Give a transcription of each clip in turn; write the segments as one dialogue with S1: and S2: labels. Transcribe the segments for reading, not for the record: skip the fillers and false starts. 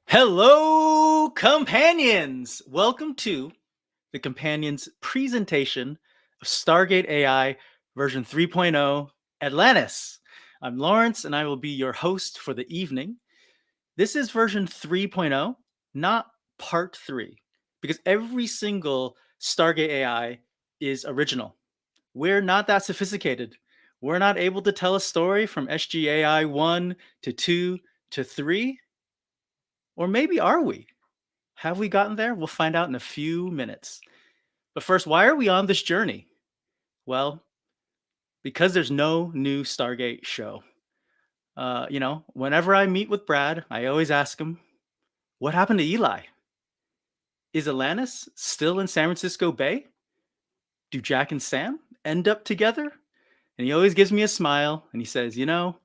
S1: Hello, companions! Welcome to the Companions presentation of Stargate AI version 3.0 Atlantis. I'm Lawrence, and I will be your host for the evening. This is version 3.0, not part 3, because every single Stargate AI is original. We're not that sophisticated. We're not able to tell a story from SGAI 1 to 2 to 3. Or maybe are we? Have we gotten there? We'll find out in a few minutes. But first, why are we on this journey? Well, because there's no new Stargate show. Whenever I meet with Brad, I always ask him, what happened to Eli? Is Atlantis still in San Francisco Bay? Do Jack and Sam end up together? And he always gives me a smile and he says, MGM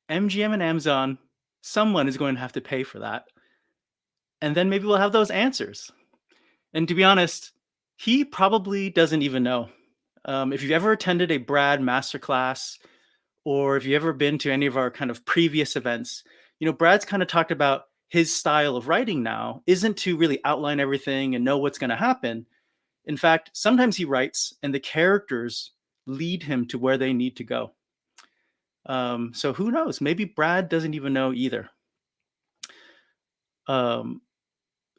S1: and Amazon, someone is going to have to pay for that. And then maybe we'll have those answers. And to be honest, he probably doesn't even know. If you've ever attended a Brad masterclass, or if you've ever been to any of our kind of previous events, Brad's kind of talked about his style of writing now isn't to really outline everything and know what's going to happen. In fact, sometimes he writes and the characters lead him to where they need to go. So who knows? Maybe Brad doesn't even know either.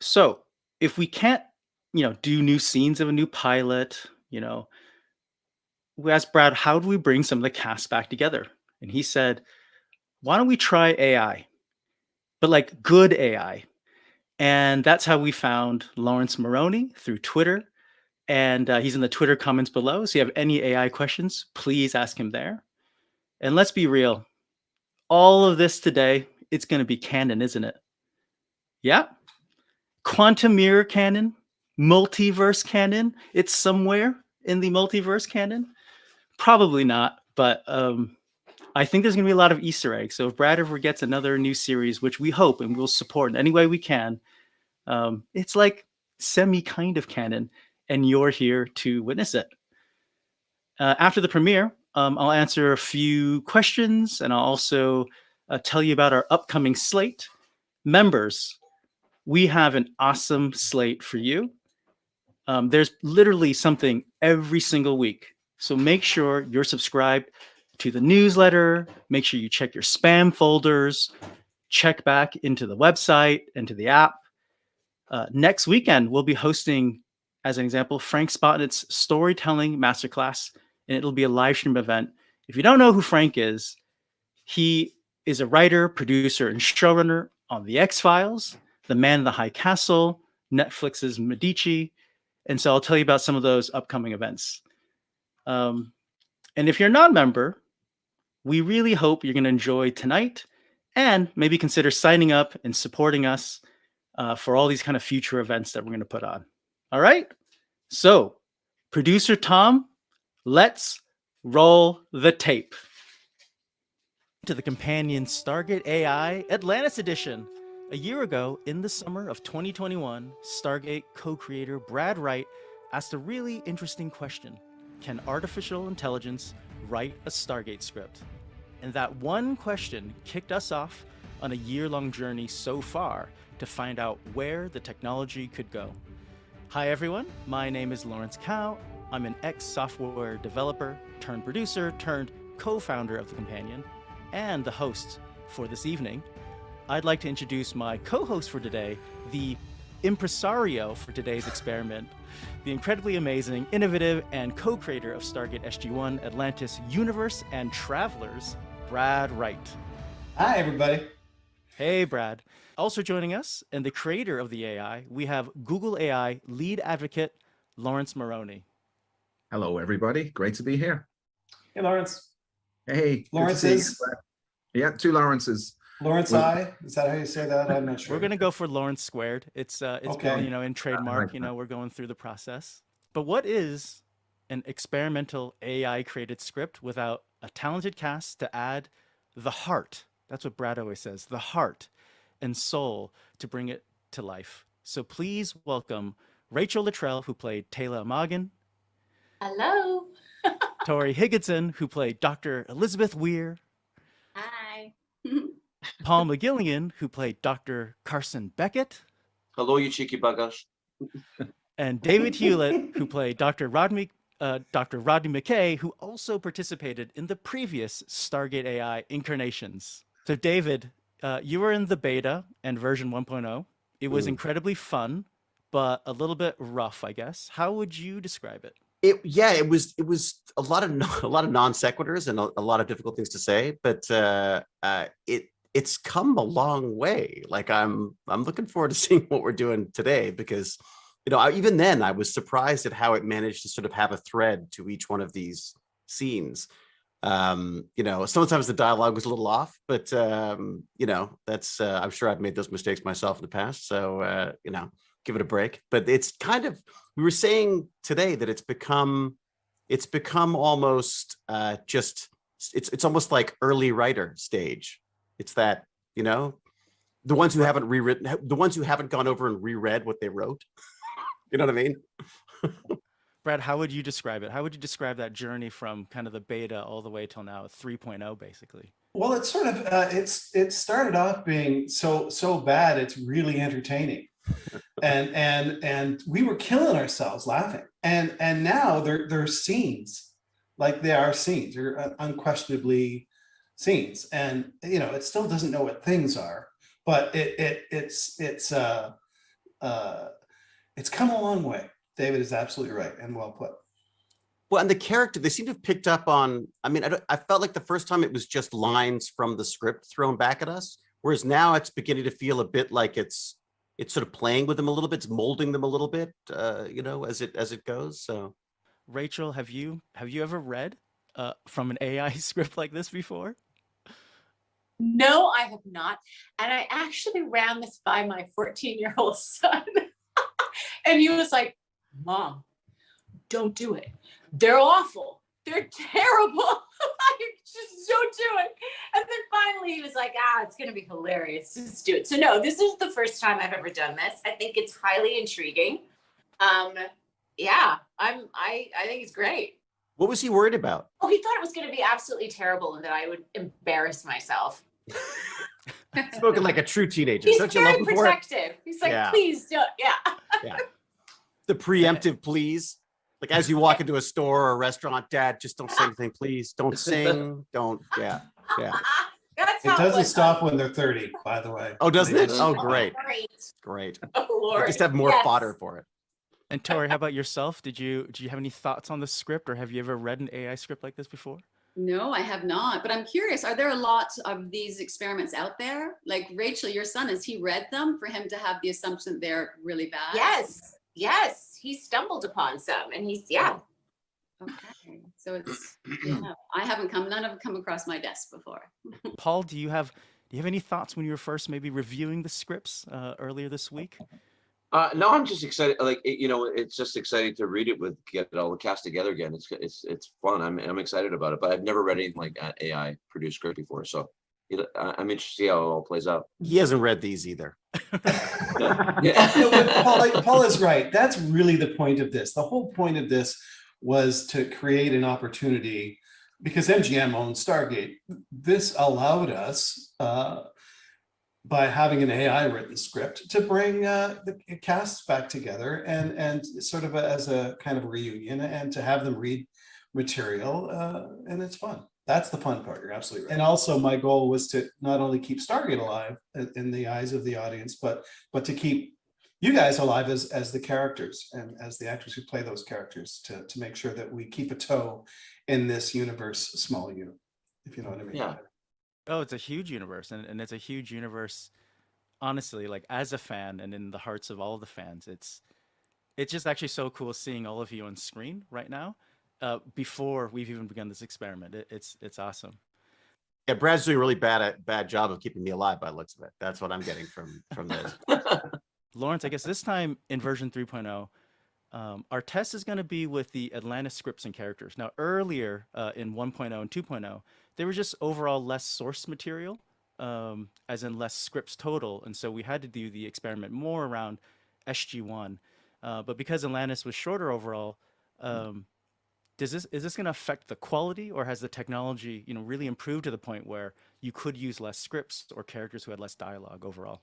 S1: So if we can't, do new scenes of a new pilot, we asked Brad, how do we bring some of the cast back together? And he said, why don't we try AI, but like good AI? And that's how we found Lawrence Moroney through Twitter. And he's in the Twitter comments below. So if you have any AI questions, please ask him there. And let's be real. All of this today, it's going to be canon, isn't it? Yeah. Quantum mirror canon, multiverse canon. It's somewhere in the multiverse canon. Probably not, but I think there's going to be a lot of Easter eggs. So if Brad ever gets another new series, which we hope and we'll support in any way we can, it's like semi kind of canon, and you're here to witness it. After the premiere, I'll answer a few questions, and I'll also tell you about our upcoming slate. Members, we have an awesome slate for you. There's literally something every single week. So make sure you're subscribed to the newsletter. Make sure you check your spam folders. Check back into the website and to the app. Next weekend, we'll be hosting, as an example, Frank Spotnit's Storytelling Masterclass, and it'll be a live stream event. If you don't know who Frank is, he is a writer, producer, and showrunner on The X-Files, The Man in the High Castle, Netflix's Medici. And so I'll tell you about some of those upcoming events. And if you're not a member, we really hope you're going to enjoy tonight and maybe consider signing up and supporting us for all these kind of future events that we're going to put on. All right. So, producer Tom, let's roll the tape. To the companion Stargate A.I Atlantis edition. A year ago, in the summer of 2021, Stargate co-creator Brad Wright asked a really interesting question. Can artificial intelligence write a Stargate script? And that one question kicked us off on a year-long journey so far to find out where the technology could go. Hi everyone, my name is Lawrence Cow. I'm an ex-software developer turned producer turned co-founder of The Companion and the host for this evening. I'd like to introduce my co-host for today, the impresario for today's experiment, the incredibly amazing, innovative, and co-creator of Stargate SG-1, Atlantis Universe, and Travelers, Brad Wright.
S2: Hi, everybody.
S1: Hey, Brad. Also joining us, and the creator of the AI, we have Google AI lead advocate, Lawrence Moroney.
S3: Hello, everybody. Great to be here.
S2: Hey, Lawrence.
S3: Hey.
S2: Lawrence's.
S3: Yeah, two Lawrences.
S2: Lawrence I. Is that how you say that? I'm not sure.
S1: We're gonna go for Lawrence squared. It's
S2: okay.
S1: In trademark. We're going through the process. But what is an experimental AI created script without a talented cast to add the heart? That's what Brad always says. The heart and soul to bring it to life. So please welcome Rachel Luttrell, who played Taylor Amagan.
S4: Hello.
S1: Tori Higginson, who played Dr. Elizabeth Weir.
S4: Hi.
S1: Paul McGilligan, who played Dr. Carson Beckett,
S5: Hello, you cheeky buggers.
S1: and David Hewlett, who played Dr. Rodney McKay, who also participated in the previous Stargate AI incarnations. So, David, you were in the beta and version 1.0. It was incredibly fun, but a little bit rough, I guess. How would you describe it?
S6: It was a lot of non sequiturs and a lot of difficult things to say, but it's come a long way. Like I'm looking forward to seeing what we're doing today, because even then I was surprised at how it managed to sort of have a thread to each one of these scenes. Sometimes the dialogue was a little off, but that's I'm sure I've made those mistakes myself in the past. So give it a break. But it's kind of, we were saying today that it's become almost it's almost like early writer stage. It's that, the ones who haven't rewritten, the ones who haven't gone over and reread what they wrote. You know what I mean?
S1: Brad, how would you describe it? How would you describe that journey from kind of the beta all the way till now 3.0, basically?
S2: Well, it's sort of it started off being so bad it's really entertaining, and we were killing ourselves laughing, and now they're scenes, like they are scenes. They're unquestionably scenes, and it still doesn't know what things are, but it's come a long way. David is absolutely right and well put.
S6: Well, and the character, they seem to have picked up on, I felt like the first time it was just lines from the script thrown back at us, whereas now it's beginning to feel a bit like it's sort of playing with them a little bit, it's molding them a little bit, as it goes. So,
S1: Rachel, have you ever read from an AI script like this before?
S4: No, I have not. And I actually ran this by my 14-year-old son. And he was like, Mom, don't do it. They're awful. They're terrible. Just don't do it. And then finally he was like, it's going to be hilarious. Just do it. So no, this is the first time I've ever done this. I think it's highly intriguing. I think it's great.
S6: what was he worried about?
S4: Oh, he thought it was going to be absolutely terrible and that I would embarrass myself.
S6: Spoken like a true teenager.
S4: He's
S6: Don't you love
S4: very
S6: him for it?
S4: protective. He's like,
S6: Yeah.
S4: please don't. Yeah.
S6: Yeah. The preemptive please. Like as you walk into a store or a restaurant, Dad, just don't say anything, please. Don't sing. Don't. Yeah.
S4: That's
S2: It
S4: how
S2: doesn't
S4: was.
S2: stop when they're 30, by the way.
S6: Oh, doesn't it?
S2: They
S6: Oh,
S2: just-
S6: great.
S4: Oh,
S6: I
S4: Lord.
S6: just have more
S4: Yes.
S6: fodder for it.
S1: And Tori, how about yourself? Do you have any thoughts on the script, or have you ever read an AI script like this before?
S7: No, I have not. But I'm curious, are there a lot of these experiments out there? Like Rachel, your son, has he read them for him to have the assumption that they're really bad?
S4: Yes. He stumbled upon some and
S7: Okay. So it's, none have come across my desk before.
S1: Paul, do you have any thoughts when you were first maybe reviewing the scripts earlier this week?
S5: No, I'm just excited. Like it's just exciting to read it get all the cast together again. It's fun. I'm excited about it. But I've never read anything like AI produced script before, so I'm interested to see how it all plays out.
S6: He hasn't read these either.
S5: Yeah.
S2: No, but Paul is right. That's really the point of this. The whole point of this was to create an opportunity, because MGM owns Stargate. This allowed us, by having an AI written script, to bring the casts back together and sort of as a kind of a reunion, and to have them read material, and it's fun. That's the fun part. You're absolutely right. And also my goal was to not only keep Stargate alive in the eyes of the audience, but to keep you guys alive as the characters and as the actors who play those characters, to make sure that we keep a toe in this universe, small unit, if you know what I mean.
S5: Yeah.
S1: Oh, it's a huge universe, and it's a huge universe. Honestly, like as a fan and in the hearts of all of the fans, it's just actually so cool seeing all of you on screen right now. Before we've even begun this experiment, it's awesome.
S6: Yeah, Brad's doing a really bad job of keeping me alive by the looks of it. That's what I'm getting from this.
S1: Lawrence, I guess this time in version 3.0, our test is going to be with the Atlantis scripts and characters. Now, earlier in 1.0 and 2.0, there was just overall less source material, as in less scripts total. And so we had to do the experiment more around SG1. But because Atlantis was shorter overall, is this going to affect the quality, or has the technology, really improved to the point where you could use less scripts or characters who had less dialogue overall?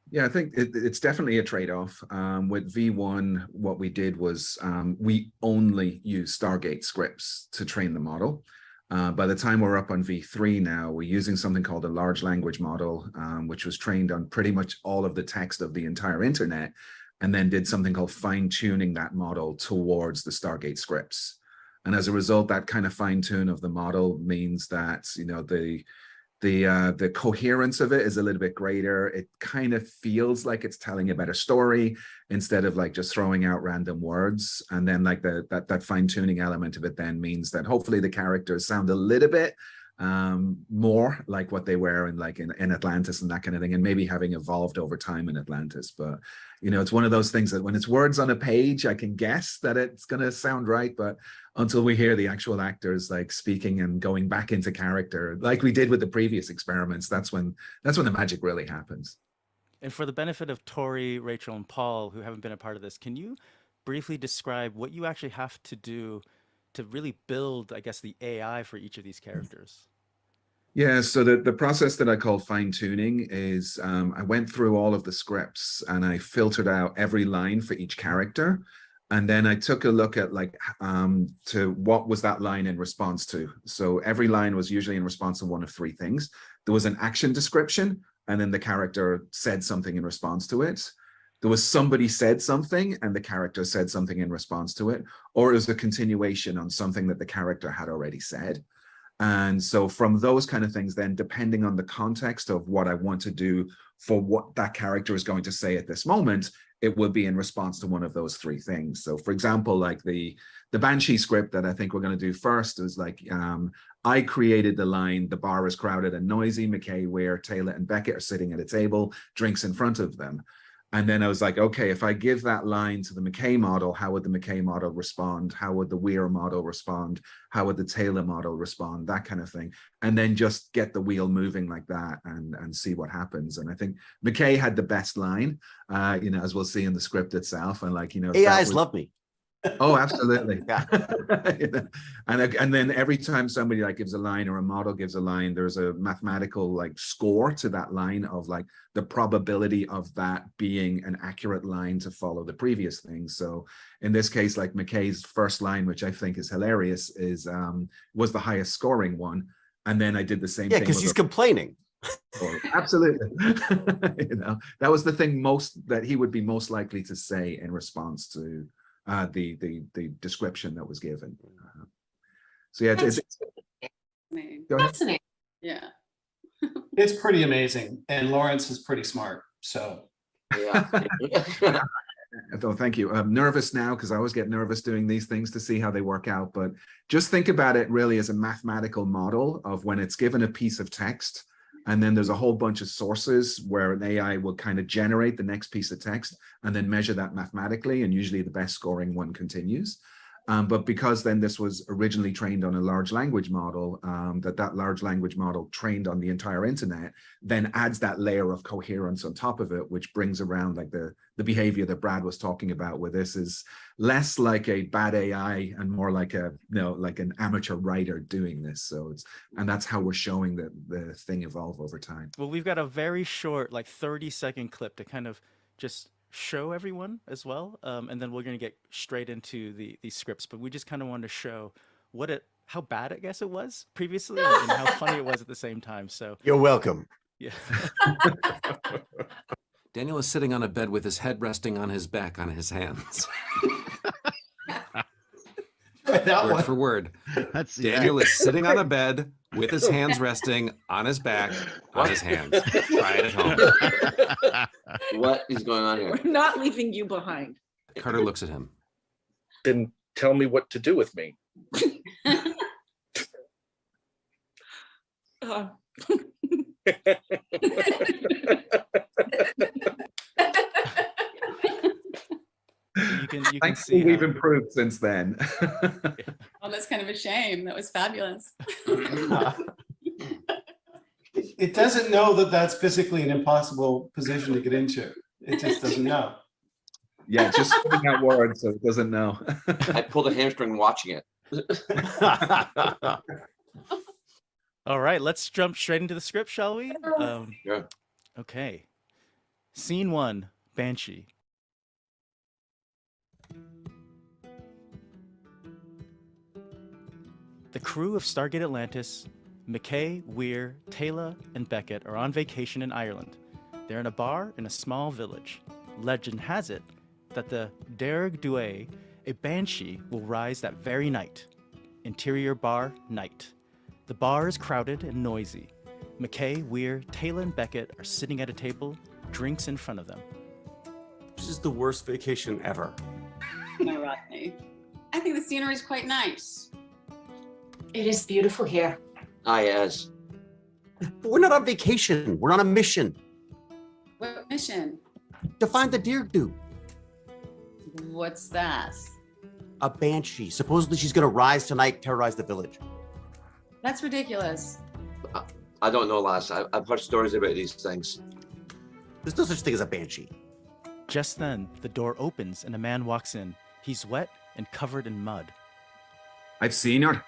S3: Yeah, I think it's definitely a trade-off. With V1, what we did was we only use Stargate scripts to train the model. By the time we're up on V3 now, we're using something called a large language model, which was trained on pretty much all of the text of the entire internet, and then did something called fine-tuning that model towards the Stargate scripts. And as a result, that kind of fine-tune of the model means that, the coherence of it is a little bit greater. It kind of feels like it's telling a better story instead of like just throwing out random words. And then like that fine-tuning element of it then means that hopefully the characters sound a little bit more like what they were in Atlantis and that kind of thing, and maybe having evolved over time in Atlantis. But it's one of those things that when it's words on a page, I can guess that it's going to sound right, but until we hear the actual actors like speaking and going back into character like we did with the previous experiments, that's when the magic really happens.
S1: And for the benefit of Tori, Rachel, and Paul, who haven't been a part of this, can you briefly describe what you actually have to do to really build, I guess, the AI for each of these characters?
S3: Yeah, so the process that I call fine-tuning is I went through all of the scripts and I filtered out every line for each character. And then I took a look at to what was that line in response to. So every line was usually in response to one of three things. There was an action description, and then the character said something in response to it. There was somebody said something and the character said something in response to it, or it was a continuation on something that the character had already said. And so from those kind of things, then depending on the context of what I want to do for what that character is going to say at this moment, it will be in response to one of those three things. So for example, like the Banshee script that I think we're going to do first is like, I created the line, the bar is crowded and noisy, McKay, Weir, Taylor, and Beckett are sitting at a table, drinks in front of them. And then I was like, okay, if I give that line to the McKay model, how would the McKay model respond? How would the Weir model respond? How would the Taylor model respond? That kind of thing. And then just get the wheel moving like that and see what happens. And I think McKay had the best line, as we'll see in the script itself. And
S6: AIs love me.
S3: Oh, absolutely.
S6: Yeah.
S3: And then every time somebody gives a line or a model gives a line, there's a mathematical score to that line of the probability of that being an accurate line to follow the previous thing. So in this case, McKay's first line, which I think is hilarious, was the highest scoring one. And then I did the same thing.
S6: Yeah, because he's complaining.
S3: Absolutely. That was the thing that he would be most likely to say in response to the description that was given. So yeah, it's
S4: Fascinating.
S7: Yeah.
S2: It's pretty amazing, and Lawrence is pretty smart. So
S5: Yeah.
S3: Oh, thank you. I'm nervous now because I always get nervous doing these things to see how they work out. But just think about it really as a mathematical model of when it's given a piece of text, and then there's a whole bunch of sources where an AI will kind of generate the next piece of text and then measure that mathematically. And usually the best scoring one continues. But because then this was originally trained on a large language model, that large language model trained on the entire internet, then adds that layer of coherence on top of it, which brings around the behavior that Brad was talking about, where this is less like a bad AI and more like an amateur writer doing this. And that's how we're showing the thing evolve over time.
S1: Well, we've got a very short, 30-second clip to kind of just show everyone as well, and then we're going to get straight into these scripts, but we just kind of wanted to show how bad I guess it was previously and how funny it was at the same time. So
S6: You're welcome.
S1: yeah.
S8: Daniel is sitting on a bed with his head resting on his back on his hands.
S2: that
S8: Word
S2: one.
S8: for word.
S9: That's
S8: Daniel is sitting on a bed with his hands resting on his back on his hands. Try it at home.
S5: What is going on here?
S10: We're not leaving you behind.
S8: Carter looks at him.
S11: Then tell me what to do with me.
S10: Uh,
S1: You can
S3: Thankfully,
S1: see
S3: we've
S1: how-
S3: improved since then.
S7: Oh, that's kind of a shame. That was fabulous.
S2: it doesn't know that that's physically an impossible position to get into. It just doesn't know.
S3: Yeah, just spitting out words, so it doesn't know.
S5: I pulled a hamstring watching it.
S1: All right, let's jump straight into the script, shall we?
S5: Yeah.
S1: Okay. Scene 1, Banshee. The crew of Stargate Atlantis, McKay, Weir, Taylor, and Beckett are on vacation in Ireland. They're in a bar in a small village. Legend has it that the Derg Due, a banshee, will rise that very night. Interior bar, night. The bar is crowded and noisy. McKay, Weir, Taylor, and Beckett are sitting at a table, drinks in front of them.
S6: This is the worst vacation ever.
S7: No, Rodney. I think the scenery is quite nice.
S4: It is beautiful here.
S5: Yes.
S6: But we're not on vacation. We're on a mission
S7: What mission?
S6: to find the deer do.
S7: What's that?
S6: A banshee. Supposedly she's going to rise tonight, terrorize the village.
S7: That's ridiculous.
S5: I don't know, lass. I've heard stories about these things.
S6: There's no such thing as a banshee.
S1: Just then, the door opens and a man walks in. He's wet and covered in mud.
S3: I've seen her.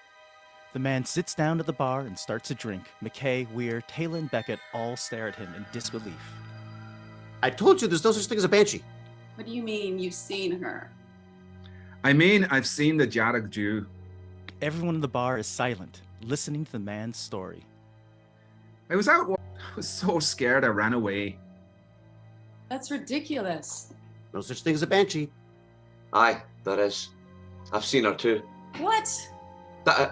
S1: The man sits down at the bar and starts a drink. McKay, Weir, Taylor, and Beckett all stare at him in disbelief.
S6: I told you there's no such thing as a banshee.
S7: What do you mean you've seen her?
S3: I mean, I've seen the Jarrag Jew.
S1: Everyone in the bar is silent, listening to the man's story.
S3: I was out. I was so scared I ran away.
S7: That's ridiculous.
S6: No such thing as a banshee.
S5: Aye, there is. I've seen her too.
S7: What?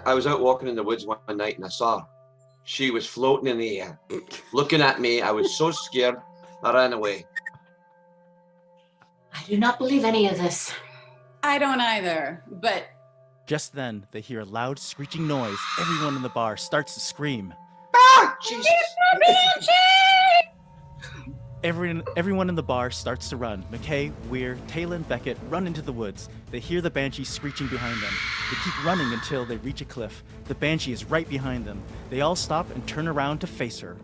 S5: I was out walking in the woods one night and I saw her. She was floating in the air, looking at me. I was so scared, I ran away.
S4: I do not believe any of this.
S7: I don't either, but
S1: Just then, they hear a loud screeching noise. Everyone in the bar starts to scream.
S5: Ah, Jesus.
S1: Everyone in the bar starts to run. McKay, Weir, Taylor, and Beckett run into the woods. They hear the banshee screeching behind them. They keep running until they reach a cliff. The banshee is right behind them. They all stop and turn around to face her.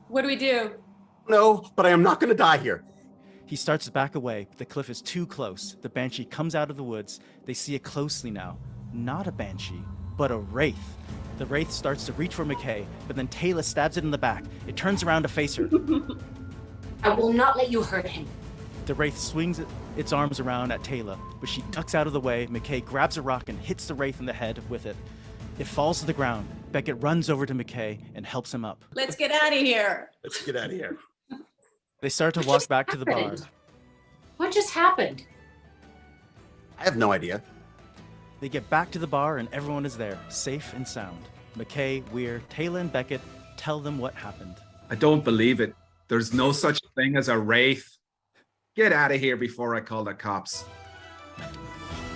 S7: what do we do?
S6: No, but I am not going to die here.
S1: He starts to back away. The cliff is too close. The banshee comes out of the woods. They see it closely now. Not a banshee, but a wraith. The wraith starts to reach for McKay, but then Taylor stabs it in the back. It turns around to face her.
S4: I will not let you hurt him.
S1: The wraith swings its arms around at Taylor, but she ducks out of the way. McKay grabs a rock and hits the wraith in the head with it. It falls to the ground. Beckett runs over to McKay and helps him up.
S7: Let's get out of here.
S6: Let's get out of here.
S1: They start to walk back to the bar.
S4: What just happened?
S6: I have no idea.
S1: They get back to the bar and everyone is there, safe and sound. McKay, Weir, Taylor, and Beckett tell them what happened.
S3: I don't believe it. There's no such thing as a wraith. Get out of here before I call the cops.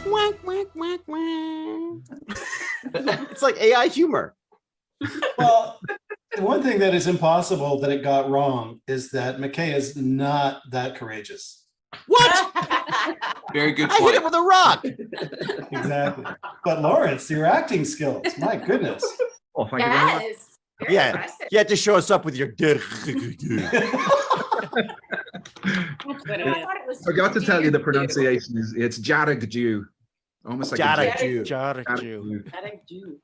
S6: Whack, whack, whack, whack. It's like AI humor.
S2: Well, the one thing that is impossible that it got wrong is that McKay is not that courageous.
S6: What?
S5: Very good
S6: I hit
S5: point.
S6: it with a rock.
S2: Exactly. But Lawrence, your acting skills, my goodness.
S3: Oh, thank you very much.
S4: Yes. Very
S6: Yeah,
S4: impressive.
S6: you had to show us up with your
S7: That's what it
S4: I
S7: is.
S4: thought it was
S3: Forgot to tell you the
S4: deer.
S3: pronunciation is it's Jarrag Jew. Almost like
S6: Jarrag
S3: a
S6: Jew.
S1: Jarrag
S3: Jarrag
S1: Jew.
S3: Jew.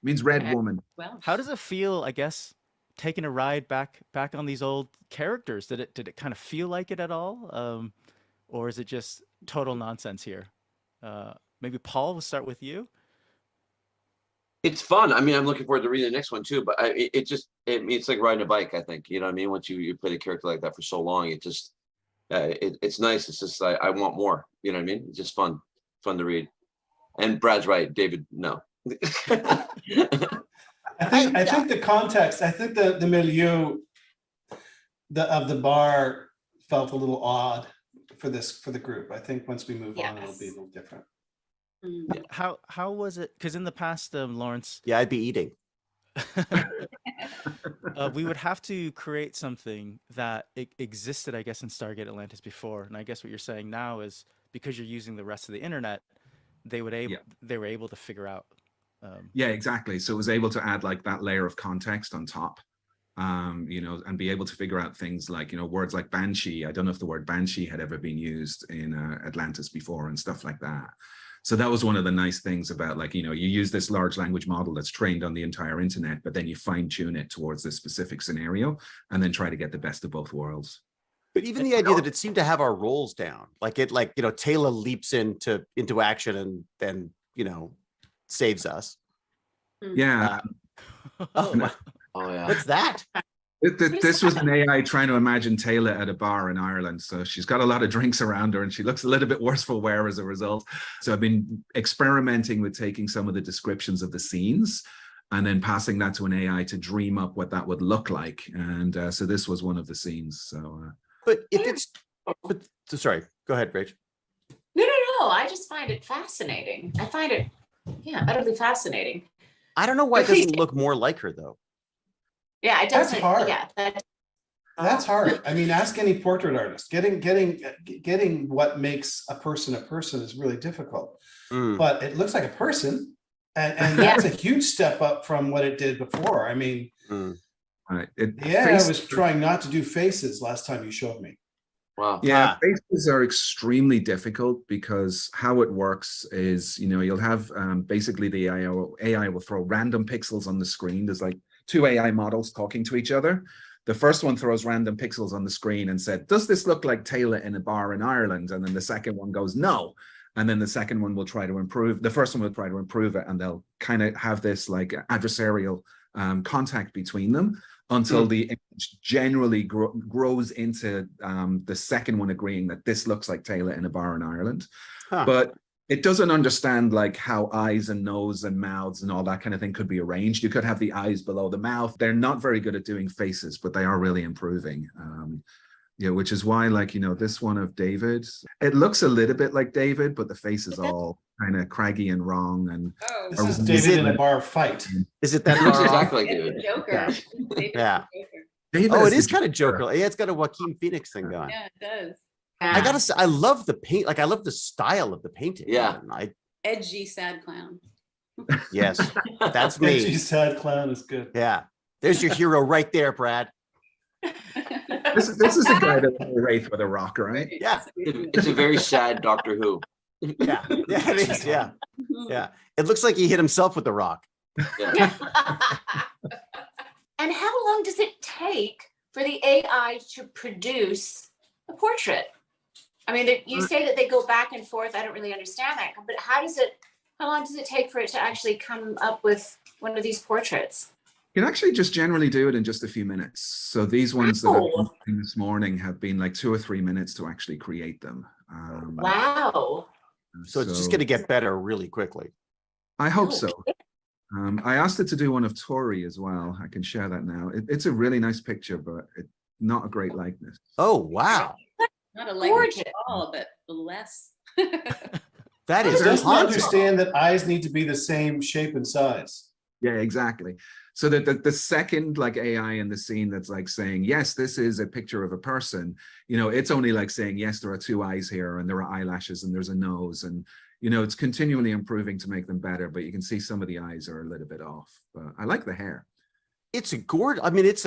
S3: Means red woman.
S7: Well,
S1: How does it feel, I guess, taking a ride back on these old characters? Did it kind of feel like it at all? Or is it just total nonsense here? Maybe Paul, we'll start with you.
S5: It's fun. I mean, I'm looking forward to reading the next one too. But it's like riding a bike. I think, you know what I mean. Once you play a character like that for so long, it just it's nice. It's just I want more. You know what I mean? It's just fun to read. And Brad's right, David. No.
S2: I think the context, I think the milieu of the bar felt a little odd for the group. I think once we move on, it'll be a little different.
S1: How was it? Because in the past, Lawrence,
S6: Yeah, I'd be eating.
S1: we would have to create something that existed, I guess, in Stargate Atlantis before. And I guess what you're saying now is because you're using the rest of the internet, they were able to figure out.
S3: Yeah, exactly. So it was able to add like that layer of context on top, you know, and be able to figure out things like, you know, words like banshee. I don't know if the word banshee had ever been used in Atlantis before and stuff like that. So that was one of the nice things about, like, you use this large language model that's trained on the entire internet, but then you fine tune it towards this specific scenario and then try to get the best of both worlds.
S6: But even the idea that it seemed to have our roles down, Taylor leaps into action and then, saves us.
S3: Yeah.
S6: Oh,
S5: yeah.
S6: what's that?
S3: This was an AI trying to imagine Taylor at a bar in Ireland. So she's got a lot of drinks around her and she looks a little bit worse for wear as a result. So I've been experimenting with taking some of the descriptions of the scenes and then passing that to an AI to dream up what that would look like. And so this was one of the scenes. So,
S6: but if it's, sorry, go ahead, Rach.
S4: No. I just find it fascinating. I find it, utterly fascinating.
S6: I don't know why it doesn't look more like her though.
S4: Yeah, it
S2: That's
S4: doesn't.
S2: hard.
S4: Yeah,
S2: That's hard. I mean, ask any portrait artist. Getting what makes a person is really difficult. But it looks like a person, and that's a huge step up from what it did before. I mean,
S3: I
S2: was trying not to do faces last time you showed me.
S5: Wow.
S3: Yeah, faces are extremely difficult because how it works is, you'll have basically the AI will throw random pixels on the screen. There's like two AI models talking to each other. The first one throws random pixels on the screen and said, does this look like Taylor in a bar in Ireland? And then the second one goes, no. And then the second one will try to improve. The first one will try to improve it. And they'll kind of have this like adversarial contact between them until the image generally grows into the second one agreeing that this looks like Taylor in a bar in Ireland. But it doesn't understand like how eyes and nose and mouths and all that kind of thing could be arranged. You could have the eyes below the mouth. They're not very good at doing faces, but they are really improving. Which is why, like, this one of David, it looks a little bit like David, but the face is all kind of craggy and wrong. And
S2: this is David in a bar fight.
S6: Is it that?
S5: Looks exactly like David.
S7: Joker.
S6: Yeah.
S3: David
S6: Oh, it is kind of Joker. Yeah, it's got a Joaquin Phoenix thing going.
S7: Yeah, it does.
S6: I gotta say, I love the paint. Like, I love the style of the painting.
S5: Yeah.
S7: Edgy sad clown.
S6: Yes, that's me.
S2: Edgy sad clown is good.
S6: Yeah, there's your hero right there, Brad.
S3: This is the guy that Wraith with a rock, right?
S6: Yeah,
S5: It's a very sad Doctor Who.
S6: yeah, it is. Yeah, yeah. It looks like he hit himself with the rock.
S5: Yeah.
S4: And how long does it take for the AI to produce a portrait? I mean, you say that they go back and forth. I don't really understand that, but how long does it take for it to actually come up with one of these portraits?
S3: You can actually just generally do it in just a few minutes. So these ones that I've been doing this morning have been like 2 or 3 minutes to actually create them.
S4: Wow.
S6: So it's just going to get better really quickly.
S3: I hope so. I asked it to do one of Tori as well. I can share that now. It's a really nice picture, but not a great likeness.
S6: Oh, wow.
S7: Not a language at all, but less.
S6: That is
S2: It doesn't
S6: haunting.
S2: understand that eyes need to be the same shape and size.
S3: Yeah, exactly. So that the second like AI in the scene that's like saying, yes, this is a picture of a person, it's only like saying, yes, there are 2 eyes here and there are eyelashes and there's a nose. And, it's continually improving to make them better, but you can see some of the eyes are a little bit off. But I like the hair.
S6: It's a gorgeous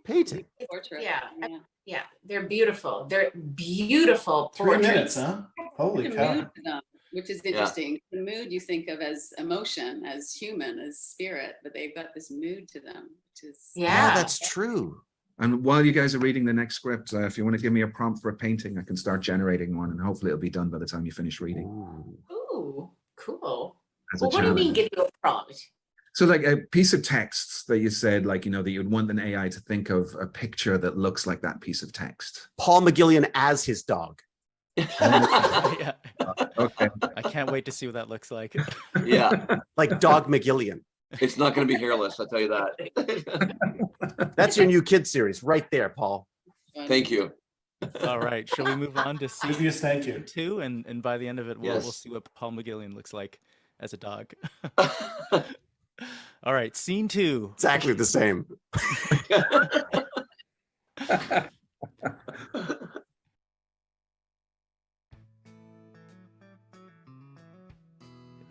S6: painting.
S7: Portrait.
S4: Yeah, they're beautiful. They're beautiful
S2: 3
S4: portraits.
S2: minutes, huh? Holy
S7: The
S2: cow.
S7: mood to them, which is interesting. The mood you think of as emotion, as human, as spirit, but they've got this mood to them, which is
S6: Yeah, that's true.
S3: And while you guys are reading the next script, if you want to give me a prompt for a painting, I can start generating one and hopefully it'll be done by the time you finish reading.
S4: Ooh, cool.
S3: As a
S4: Well, what do you mean
S3: challenge.
S4: give you a prompt?
S3: So like a piece of text that you said, like, that you'd want an AI to think of a picture that looks like that piece of text.
S6: Paul McGillion as his dog.
S1: Yeah.
S3: Okay.
S1: I can't wait to see what that looks like.
S5: Yeah.
S6: Like Dog McGillion.
S5: It's not going to be hairless, I'll tell you that.
S6: That's your new kid series right there, Paul.
S5: Thank you.
S1: All right. Shall we move on to scene
S2: Previous thank you.
S1: 2? And by the end of it, we'll
S5: Yes.
S1: see what Paul McGillion looks like as a dog. All right. Scene 2.
S6: Exactly the same.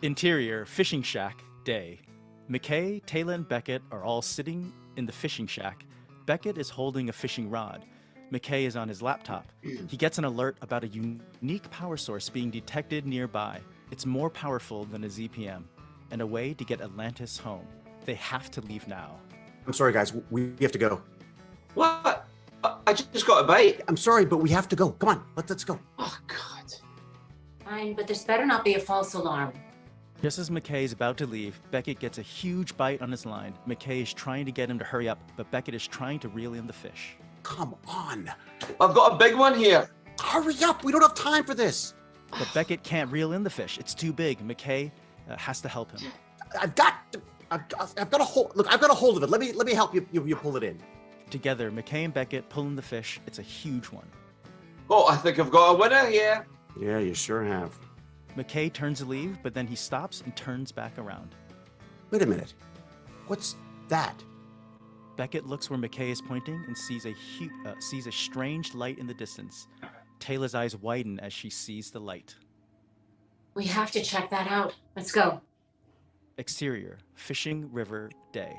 S1: Interior, fishing shack, day. McKay, Taylor, and Beckett are all sitting in the fishing shack. Beckett is holding a fishing rod. McKay is on his laptop. He gets an alert about a unique power source being detected nearby. It's more powerful than a ZPM and a way to get Atlantis home. They have to leave now.
S6: I'm sorry, guys. We have to go.
S5: What? I just got a bite.
S6: I'm sorry, but we have to go. Come on, let's go.
S5: Oh, God.
S9: Fine, but this better not be a false alarm.
S1: Just as McKay is about to leave, Beckett gets a huge bite on his line. McKay is trying to get him to hurry up, but Beckett is trying to reel in the fish.
S6: Come on.
S5: I've got a big one here.
S6: Hurry up. We don't have time for this.
S1: But Beckett can't reel in the fish. It's too big. McKay has to help him.
S6: I've got a hold. Look, I've got a hold of it. Let me help you. You pull it in.
S1: Together, McKay and Beckett pull in the fish. It's a huge one.
S5: Oh, I think I've got a winner here.
S6: Yeah, you sure have.
S1: McKay turns to leave, but then he stops and turns back around.
S6: Wait a minute. What's that?
S1: Beckett looks where McKay is pointing and sees a strange light in the distance. Taylor's eyes widen as she sees the light.
S9: We have to check that out. Let's go.
S1: Exterior, fishing river, day.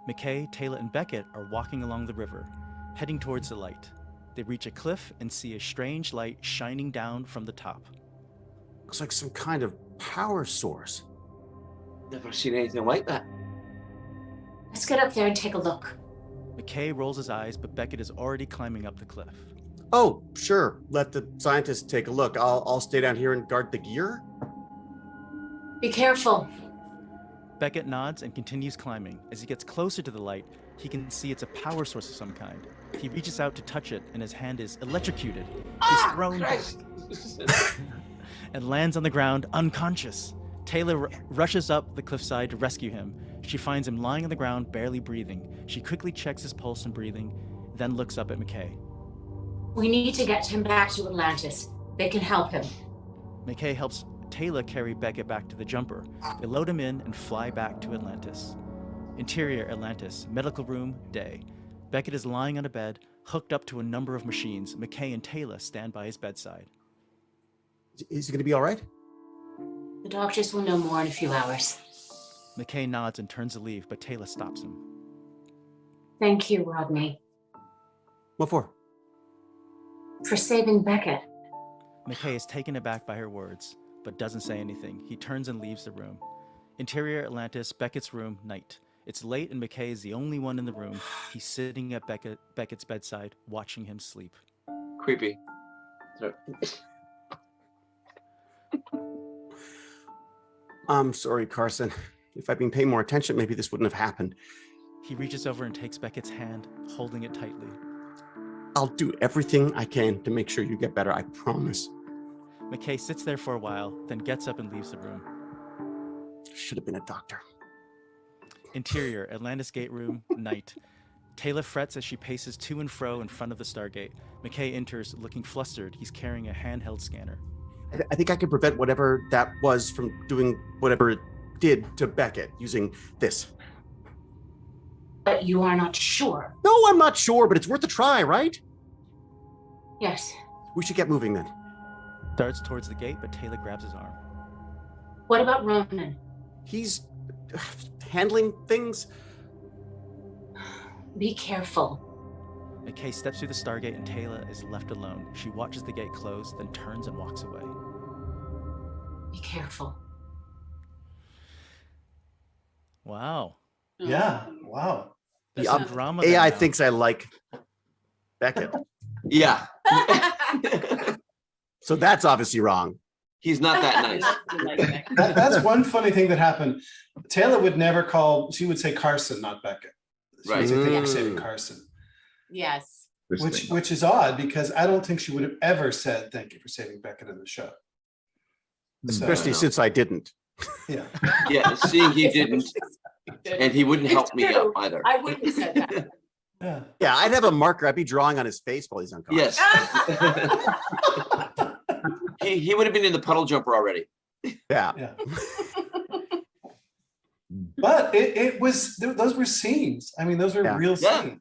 S1: McKay, Taylor, and Beckett are walking along the river, heading towards the light. They reach a cliff and see a strange light shining down from the top.
S6: Looks like some kind of power source.
S5: Never seen anything like that.
S9: Let's get up there and take a look.
S1: McKay rolls his eyes, but Beckett is already climbing up the cliff.
S6: Oh, sure. Let the scientists take a look. I'll stay down here and guard the gear.
S9: Be careful.
S1: Beckett nods and continues climbing. As he gets closer to the light, he can see it's a power source of some kind. He reaches out to touch it, and his hand is electrocuted. He's thrown back and lands on the ground unconscious. Taylor rushes up the cliffside to rescue him. She finds him lying on the ground, barely breathing. She quickly checks his pulse and breathing, then looks up at McKay.
S9: We need to get him back to Atlantis. They can help him.
S1: McKay helps Taylor carry Beckett back to the jumper. They load him in and fly back to Atlantis. Interior Atlantis, medical room, day. Beckett is lying on a bed, hooked up to a number of machines. McKay and Taylor stand by his bedside.
S6: Is he going to be all right?
S9: The doctors will know more in a few hours.
S1: McKay nods and turns to leave, but Taylor stops him.
S9: Thank you, Rodney,
S6: What for?
S9: for saving Beckett.
S1: McKay is taken aback by her words, but doesn't say anything. He turns and leaves the room. Interior Atlantis, Beckett's room, night. It's late and McKay is the only one in the room. He's sitting at Beckett's bedside, watching him sleep.
S5: Creepy.
S6: I'm sorry, Carson. If I'd been paying more attention, maybe this wouldn't have happened.
S1: He reaches over and takes Beckett's hand, holding it tightly.
S6: I'll do everything I can to make sure you get better, I promise.
S1: McKay sits there for a while, then gets up and leaves the room.
S6: Should have been a doctor.
S1: Interior, Atlantis gate room, night. Taylor frets as she paces to and fro in front of the Stargate. McKay enters, looking flustered. He's carrying a handheld scanner.
S6: I think I can prevent whatever that was from doing whatever it did to Beckett using this.
S9: But you are not sure.
S6: No, I'm not sure, but it's worth a try, right?
S9: Yes.
S6: We should get moving then.
S1: Darts towards the gate, but Taylor grabs his arm.
S9: What about Ronan?
S6: He's handling things.
S9: Be careful.
S1: McKay steps through the Stargate and Taylor is left alone. She watches the gate close, then turns and walks away.
S9: Be careful.
S1: Wow.
S2: Yeah. Wow.
S1: There's
S6: The
S1: some drama
S6: AI
S1: there now.
S6: thinks I like Beckett.
S5: Yeah.
S6: So that's obviously wrong.
S5: He's not that nice.
S2: That's one funny thing that happened. Taylor would never call, she would say Carson, not Beckett. She would
S5: Right.
S2: say, thank you for
S6: Mm.
S2: saving Carson.
S4: Yes.
S2: Which is odd because I don't think she would have ever said thank you for saving Beckett in the show. So,
S6: Especially since I didn't.
S2: yeah.
S5: Yeah, seeing he didn't, and he wouldn't
S4: It's
S5: help me
S4: true.
S5: out either.
S4: I wouldn't have said that.
S2: Yeah.
S6: Yeah, I'd have a marker. I'd be drawing on his face while he's unconscious.
S5: Yes. he would have been in the puddle jumper already.
S6: Yeah.
S2: Yeah. But it was, those were scenes. I mean, those were
S6: Yeah.
S2: real
S5: Yeah.
S2: scenes.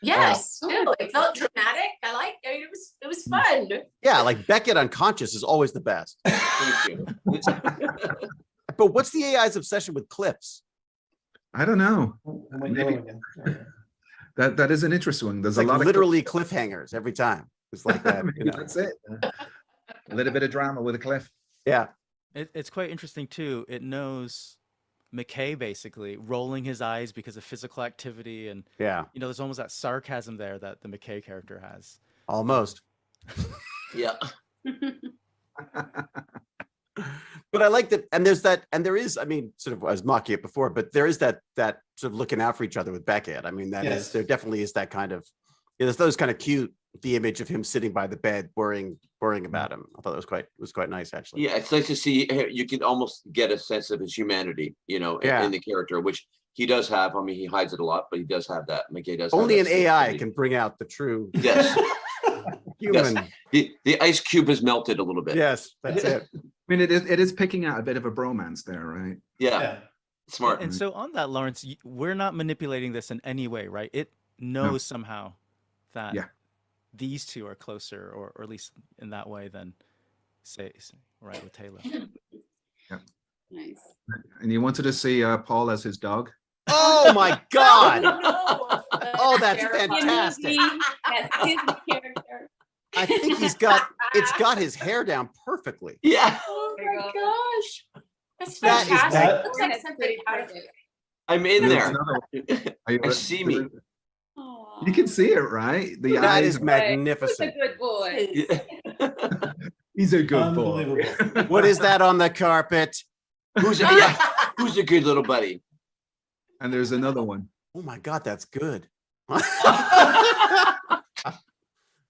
S4: Yes, no, it felt dramatic. I mean, it was fun.
S6: Yeah, like Beckett unconscious is always the best.
S5: Thank you.
S6: But what's the AI's obsession with cliffs?
S3: I don't know.
S2: Am I
S3: Maybe.
S2: going again? Okay.
S3: That is an interesting one. There's
S6: It's
S3: a
S6: like
S3: lot
S6: literally cliffhangers every time. It's like that.
S3: Maybe
S6: You know?
S3: that's it. A little bit of drama with a cliff.
S6: Yeah.
S1: It's quite interesting too. It knows McKay basically rolling his eyes because of physical activity, and
S6: Yeah,
S1: there's almost that sarcasm there that the McKay character has.
S6: almost.
S5: Yeah.
S6: But I like that, and there's that, and there is, I mean, sort of, I was mocking it before, but there is that sort of looking out for each other with Beckett. I mean, that is,
S2: Yes.
S6: there definitely is that kind of, there's those kind of cute, the image of him sitting by the bed worrying about him. I thought it was quite nice, actually.
S5: Yeah, it's nice to see. You can almost get a sense of his humanity,
S6: Yeah.
S5: in the character, which he does have. I mean, he hides it a lot, but he does have that. McKay does.
S6: Only
S5: have
S6: an
S5: that
S6: AI
S5: sensitivity.
S6: can bring out the true
S5: Yes.
S6: human.
S5: Yes. The ice cube has melted a little bit.
S6: Yes, that's it.
S3: I mean, it is picking out a bit of a bromance there, right?
S5: Yeah.
S2: Yeah.
S5: Smart.
S1: And so on that, Lawrence, we're not manipulating this in any way, right? It knows somehow that
S3: Yeah.
S1: these two are closer, or at least in that way, than say right with Taylor.
S7: Nice.
S3: And you wanted to see Paul as his dog?
S6: Oh my God.
S4: No.
S6: Oh, that's
S4: Terrible.
S6: fantastic.
S7: That's his character.
S6: I think it's got his hair down perfectly.
S5: Yeah.
S4: Oh
S7: There you
S4: my
S7: go.
S4: gosh. That's
S6: That is
S4: fantastic.
S2: that-
S4: It looks like
S7: That's
S4: something
S7: pretty
S4: out of
S7: perfect.
S5: I'm in
S3: There's
S5: there.
S3: another one. Are you-
S5: I see me.
S7: Aw.
S3: You can see it, right? The
S6: That
S3: eyes.
S6: is
S7: He's a
S6: magnificent.
S7: good boy.
S5: Yeah.
S3: He's a good boy.
S2: Unbelievable.
S6: What is that on the carpet?
S5: Who's a good little buddy?
S3: And there's another one.
S6: Oh my God, that's good.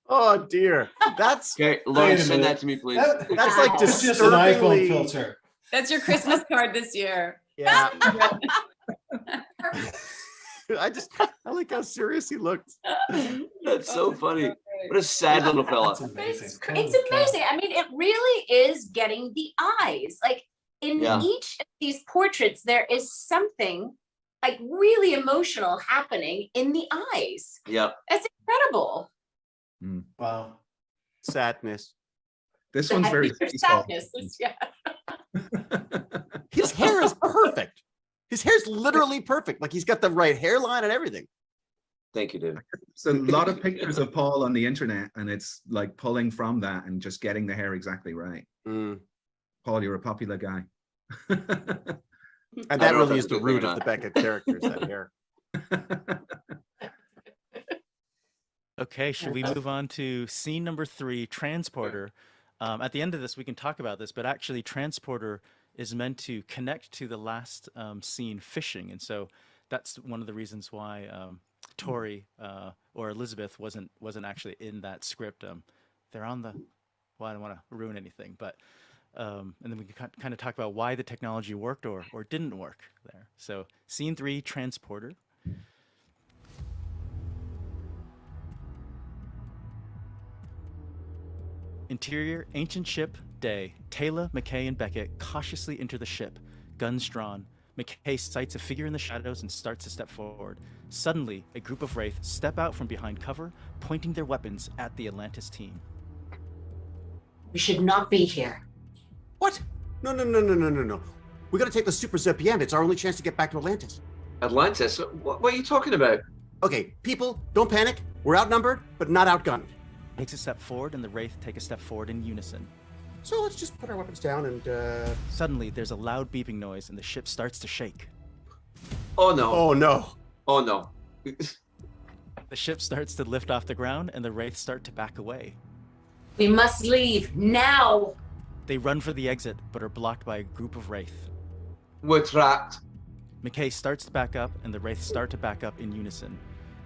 S6: Oh dear. That's
S5: Okay,
S2: Wait
S5: Lawrence,
S2: a
S5: send
S2: minute.
S5: that to me, please.
S6: that's like
S2: It's just an iPhone
S6: disturbingly.
S2: filter.
S7: That's your Christmas card this year.
S6: Yeah. I like how serious he looked.
S5: That's so funny. What a sad little fella.
S2: That's amazing.
S9: It's
S2: Holy cow.
S9: amazing. I mean, it really is getting the eyes. Like in
S5: Yeah.
S9: each of these portraits, there is something like really emotional happening in the eyes.
S5: Yeah.
S9: That's incredible.
S2: Wow.
S6: Sadness.
S3: This one's very
S9: There's
S3: peaceful.
S9: sadness. Yeah.
S6: His hair is perfect. His hair's literally perfect. Like he's got the right hairline and everything.
S5: Thank you, dude.
S3: So a lot of pictures of Paul on the internet, and it's like pulling from that and just getting the hair exactly right.
S6: Mm.
S3: Paul, you're a popular guy.
S6: And
S5: I
S6: that
S5: don't know if
S6: really
S5: that's
S6: is
S5: a
S6: the
S5: good thing or
S6: root of
S5: not.
S6: the Beckett characters, that hair.
S1: Okay, should we move on to scene number 3, Transporter? At the end of this, we can talk about this, but actually, Transporter is meant to connect to the last scene, fishing, and so that's one of the reasons why Tori or Elizabeth wasn't actually in that script. They're on the. Well, I don't want to ruin anything, but and then we can kind of talk about why the technology worked or didn't work there. So, scene 3, Transporter. Interior, ancient ship, day. Taylor, McKay, and Beckett cautiously enter the ship, guns drawn. McKay sights a figure in the shadows and starts to step forward. Suddenly, a group of Wraith step out from behind cover, pointing their weapons at the Atlantis team.
S9: We should not be here.
S6: What? No. We got to take the Super ZPM. It's our only chance to get back to Atlantis.
S5: Atlantis? What are you talking about?
S6: Okay, people, don't panic. We're outnumbered, but not outgunned.
S1: Takes a step forward, and the Wraith take a step forward in unison.
S6: So let's just put our weapons down and.
S1: Suddenly, there's a loud beeping noise, and the ship starts to shake.
S5: Oh no.
S6: Oh no.
S5: Oh no.
S1: The ship starts to lift off the ground, and the Wraith start to back away.
S9: We must leave now.
S1: They run for the exit, but are blocked by a group of Wraith.
S5: We're trapped.
S1: McKay starts to back up, and the Wraith start to back up in unison.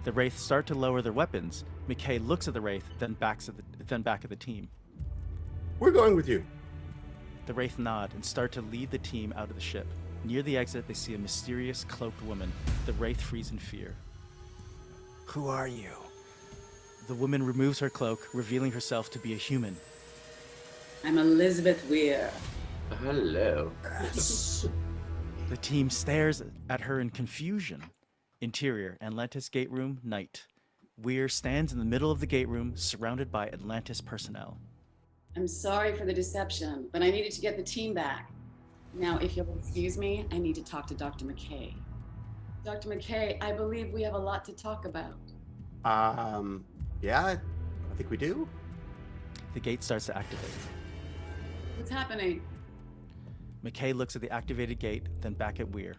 S1: The Wraith start to lower their weapons. McKay looks at the Wraith, then back at the team.
S6: We're going with you.
S1: The Wraith nod and start to lead the team out of the ship. Near the exit, they see a mysterious, cloaked woman. The Wraith freeze in fear. Who are you? The woman removes her cloak, revealing herself to be a human.
S7: I'm Elizabeth Weir.
S5: Hello.
S1: The team stares at her in confusion. Interior, Atlantis gate room, night. Weir stands in the middle of the gate room, surrounded by Atlantis personnel.
S7: I'm sorry for the deception, but I needed to get the team back. Now, if you'll excuse me, I need to talk to Dr. McKay. Dr. McKay, I believe we have a lot to talk about.
S6: Yeah, I think we do.
S1: The gate starts to activate.
S7: What's happening?
S1: McKay looks at the activated gate, then back at Weir.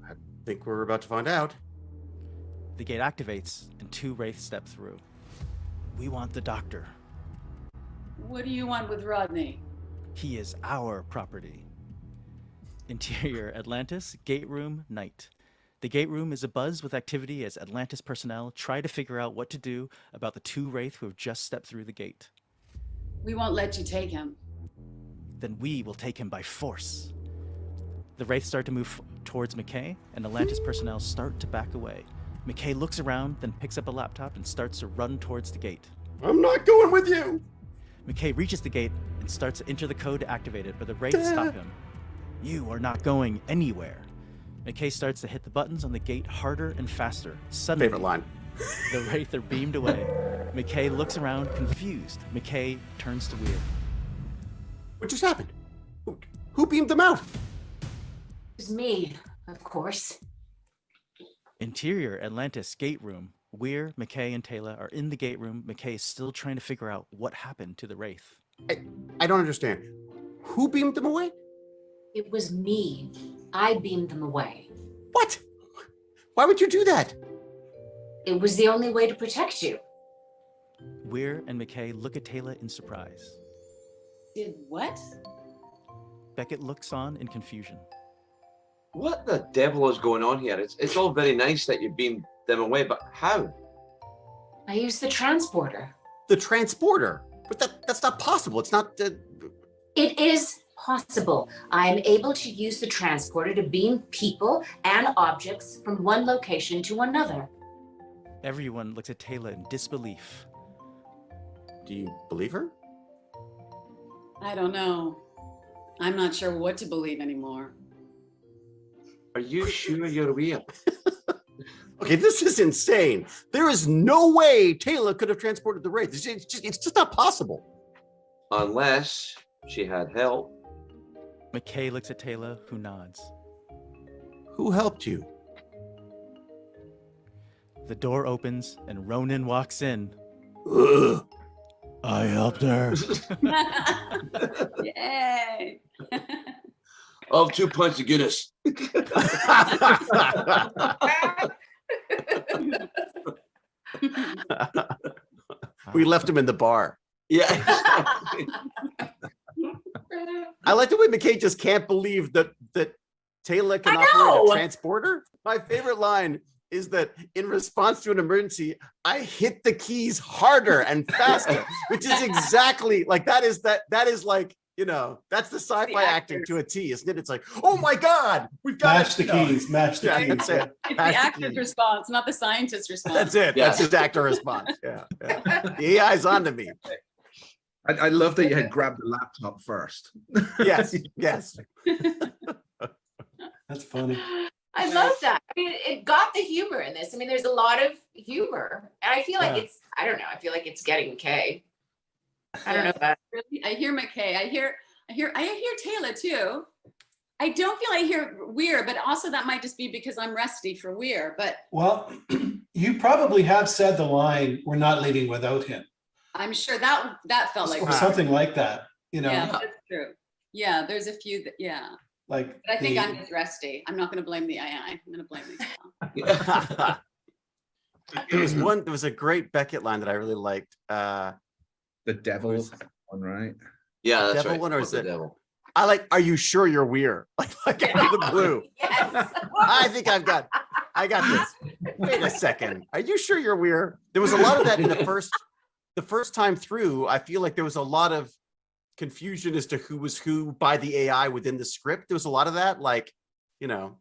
S6: I think we're about to find out.
S1: The gate activates, and 2 wraiths step through. We want the doctor.
S7: What do you want with Rodney?
S1: He is our property. Interior Atlantis, gate room, night. The gate room is abuzz with activity as Atlantis personnel try to figure out what to do about the 2 wraith who have just stepped through the gate.
S7: We won't let you take him.
S1: Then we will take him by force. The wraiths start to move towards McKay, and Atlantis personnel start to back away. McKay looks around, then picks up a laptop and starts to run towards the gate.
S6: I'm not going with you.
S1: McKay reaches the gate and starts to enter the code to activate it, but the wraiths stop him. You are not going anywhere. McKay starts to hit the buttons on the gate harder and faster. Suddenly,
S6: Favorite line.
S1: the wraith are beamed away. McKay looks around, confused. McKay turns to Weir.
S6: What just happened? Who beamed them out?
S9: It was me, of course.
S1: Interior Atlantis gate room. Weir, McKay, and Taylor are in the gate room. McKay is still trying to figure out what happened to the wraith.
S6: I don't understand. Who beamed them away?
S9: It was me. I beamed them away.
S6: What? Why would you do that?
S9: It was the only way to protect you.
S1: Weir and McKay look at Taylor in surprise.
S7: Did what?
S1: Beckett looks on in confusion.
S5: What the devil is going on here? It's all very nice that you beamed them away, but how?
S9: I used the transporter.
S6: The transporter. But that's not possible. It's not.
S9: It is possible. I am able to use the transporter to beam people and objects from one location to another.
S1: Everyone looks at Taylor in disbelief.
S6: Do you believe her?
S7: I don't know. I'm not sure what to believe anymore.
S5: Are you sure you're real?
S6: Okay, this is insane. There is no way Taylor could have transported the wraith. It's just not possible.
S5: Unless she had help.
S1: McKay looks at Taylor, who nods.
S6: Who helped you?
S1: The door opens and Ronan walks in.
S6: Ugh.
S1: I helped her.
S7: Yay!
S5: Oh, 2 pints of Guinness.
S6: We left him in the bar.
S5: Yeah.
S6: I like the way McKay just can't believe that Taylor can
S9: I
S6: operate
S9: know.
S6: a transporter. My favorite line is that in response to an emergency, I hit the keys harder and faster, which is exactly like that is like, you know, that's the sci-fi acting to a T, isn't it? It's like, oh my God, we've got
S2: Match the keys, match the keys.
S6: That's it.
S7: It's
S6: Match
S7: the
S6: the
S7: actor's
S6: keys.
S7: response, not the scientist's response.
S6: That's it.
S5: Yeah.
S6: That's his actor response. Yeah. The AI's onto me.
S3: I love that you had grabbed the laptop first.
S6: Yes, yes.
S2: That's funny.
S9: I love that. I mean, it got the humor in this. I mean, there's a lot of humor. And I feel like
S2: Yeah.
S9: I don't know, I feel like it's getting McKay. I don't know about
S7: Really, I hear McKay. I hear Taylor too. I don't feel I hear Weir, but also that might just be because I'm rusty for Weir. But
S2: Well, you probably have said the line, "We're not leaving without him,"
S7: I'm sure that felt like
S2: or something like that. You know,
S7: Yeah, that's true. Yeah, there's a few that
S2: like.
S7: But I think
S2: the-
S7: I'm just rusty. I'm not going to blame the AI. I'm going to blame myself.
S6: There was a great Beckett line that I really liked.
S3: The devil one, right?
S5: Yeah, that's
S6: Devil
S5: right.
S6: one, or
S5: What
S6: is
S5: the
S6: it-
S5: devil?
S6: I like, are you sure you're Weir? Like out of the blue.
S9: yes.
S6: I think I got this. Wait a second. Are you sure you're Weir? There was a lot of that in the first time through. I feel like there was a lot of confusion as to who was who by the AI within the script. There was a lot of that, like, you know,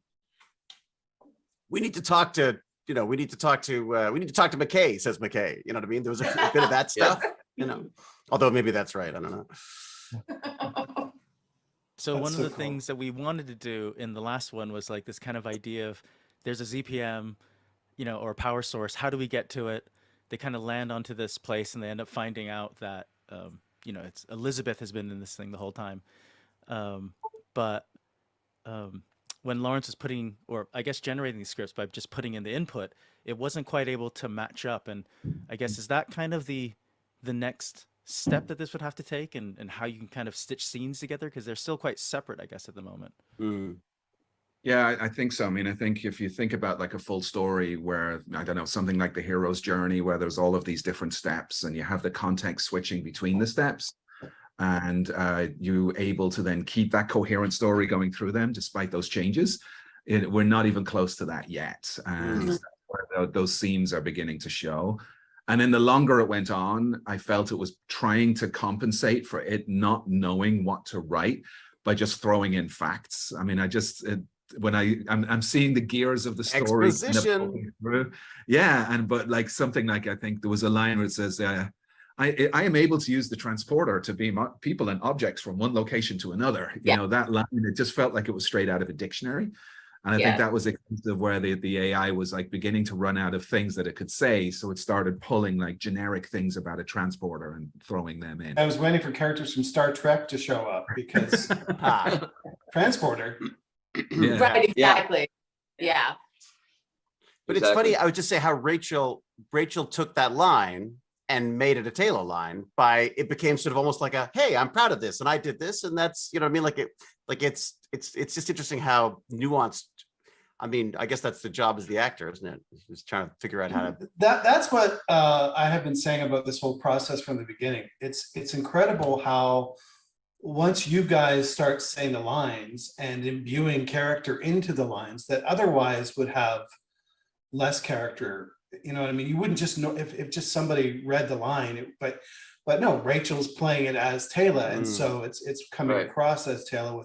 S6: we need to talk to McKay, says McKay. You know what I mean? There was a bit of that stuff, you know. Although maybe that's right. I don't know.
S1: So
S2: That's
S1: one
S2: so
S1: of the
S2: cool.
S1: things that we wanted to do in the last one was like this kind of idea of there's a ZPM, you know, or a power source. How do we get to it? They kind of land onto this place and they end up finding out that, you know, it's Elizabeth has been in this thing the whole time. But when Lawrence was putting, or I guess generating these scripts by just putting in the input, it wasn't quite able to match up. And I guess is that kind of the next step that this would have to take, and how you can kind of stitch scenes together? Because they're still quite separate, I guess, at the moment.
S3: Yeah, I think so. I mean, I think if you think about like a full story where, I don't know, something like the hero's journey, where there's all of these different steps and you have the context switching between the steps, and you able to then keep that coherent story going through them despite those changes, we're not even close to that yet. And that's where those seams are beginning to show. And then the longer it went on, I felt it was trying to compensate for it not knowing what to write by just throwing in facts. I mean, when I'm seeing the gears of the story
S6: Exposition.
S3: but like something like, I think there was a line where it says, I am able to use the transporter to beam people and objects from one location to another. You know, that line, it just felt like it was straight out of a dictionary. And I think that was a case of where the AI was like beginning to run out of things that it could say. So it started pulling like generic things about a transporter and throwing them in.
S2: I was waiting for characters from Star Trek to show up because transporter.
S4: Right, exactly. Yeah.
S6: But it's funny, I would just say how Rachel took that line and made it a Taylor line by, it became sort of almost like a, hey, I'm proud of this and I did this, and that's, you know what I mean? It's just interesting how nuanced. I mean, I guess that's the job as the actor, isn't it? Just trying to figure out how to.
S2: That's what I have been saying about this whole process from the beginning. It's incredible how once you guys start saying the lines and imbuing character into the lines that otherwise would have less character, you know what I mean? You wouldn't just know if just somebody read the line, but no, Rachel's playing it as Taylor, and so it's coming across as Taylor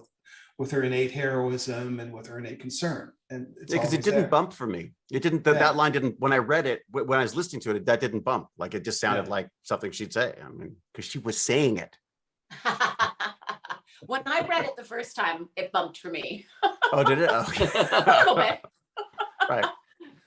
S2: with her innate heroism and with her innate concern. And it's
S6: because it didn't bump for me. It didn't. That line didn't. When I read it, when I was listening to it, that didn't bump. Like it just sounded like something she'd say. I mean, because she was saying it.
S4: When I read it the first time, it bumped for me.
S6: Oh, did it? Okay.
S4: A little bit.
S6: Right.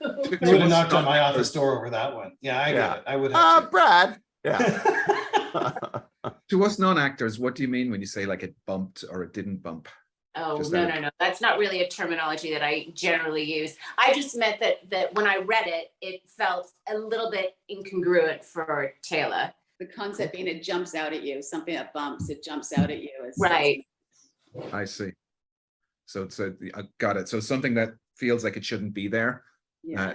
S2: You would have knocked on my office door over that one. Yeah, I get it. I would have.
S6: Brad. Yeah.
S3: To us non-actors, what do you mean when you say like it bumped or it didn't bump?
S9: Oh, no. That's not really a terminology that I generally use. I just meant that when I read it, it felt a little bit incongruent for Taylor.
S7: The concept being it jumps out at you, something that bumps, it jumps out at you.
S9: Right.
S3: I see. So I got it. So something that feels like it shouldn't be there.
S7: Yeah.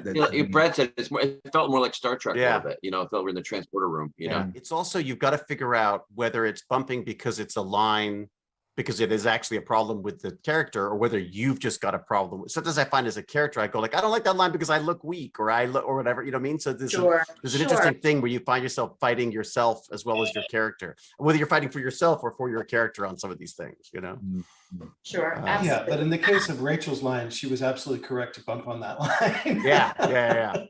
S5: Brad said it felt more like Star Trek a little bit. You know, it felt we're in the transporter room. You know,
S6: it's also, you've got to figure out whether it's bumping because it's a line, because it is actually a problem with the character, or whether you've just got a problem. Sometimes I find as a character, I go like, I don't like that line because I look weak, or I look, or whatever, you know what I mean? So there's an interesting thing where you find yourself fighting yourself as well as your character, whether you're fighting for yourself or for your character on some of these things, you know?
S9: Sure.
S2: Yeah, but in the case of Rachel's line, she was absolutely correct to bump on that line.
S6: Yeah.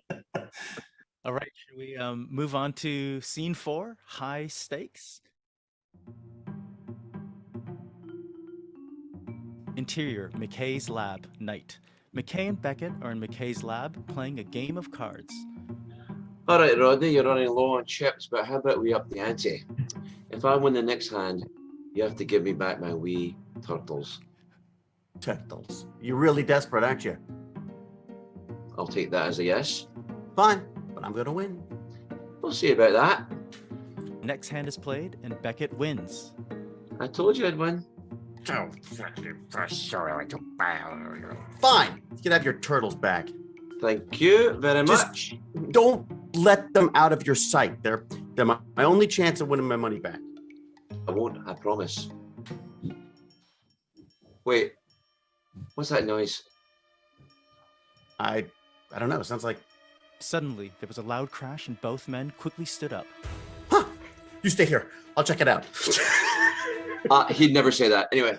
S1: All right, should we move on to scene 4, high stakes? Interior, McKay's lab, night. McKay and Beckett are in McKay's lab playing a game of cards.
S5: all right, Rodney, you're running low on chips, but how about we up the ante? If I win the next hand, you have to give me back my wee turtles.
S6: Turtles. You're really desperate, aren't you?
S5: I'll take that as a yes.
S6: Fine, but I'm gonna win.
S5: We'll see about that.
S1: Next hand is played and Beckett wins.
S5: I told you I'd win.
S6: Fine, you can have your turtles back.
S5: Thank you very
S6: Just
S5: much.
S6: don't let them out of your sight. They're my only chance of winning my money back.
S5: I won't, I promise. Wait, what's that noise?
S6: I don't know. It sounds like.
S1: Suddenly, there was a loud crash and both men quickly stood up.
S6: Huh? You stay here. I'll check it out.
S5: He'd never say that. Anyway.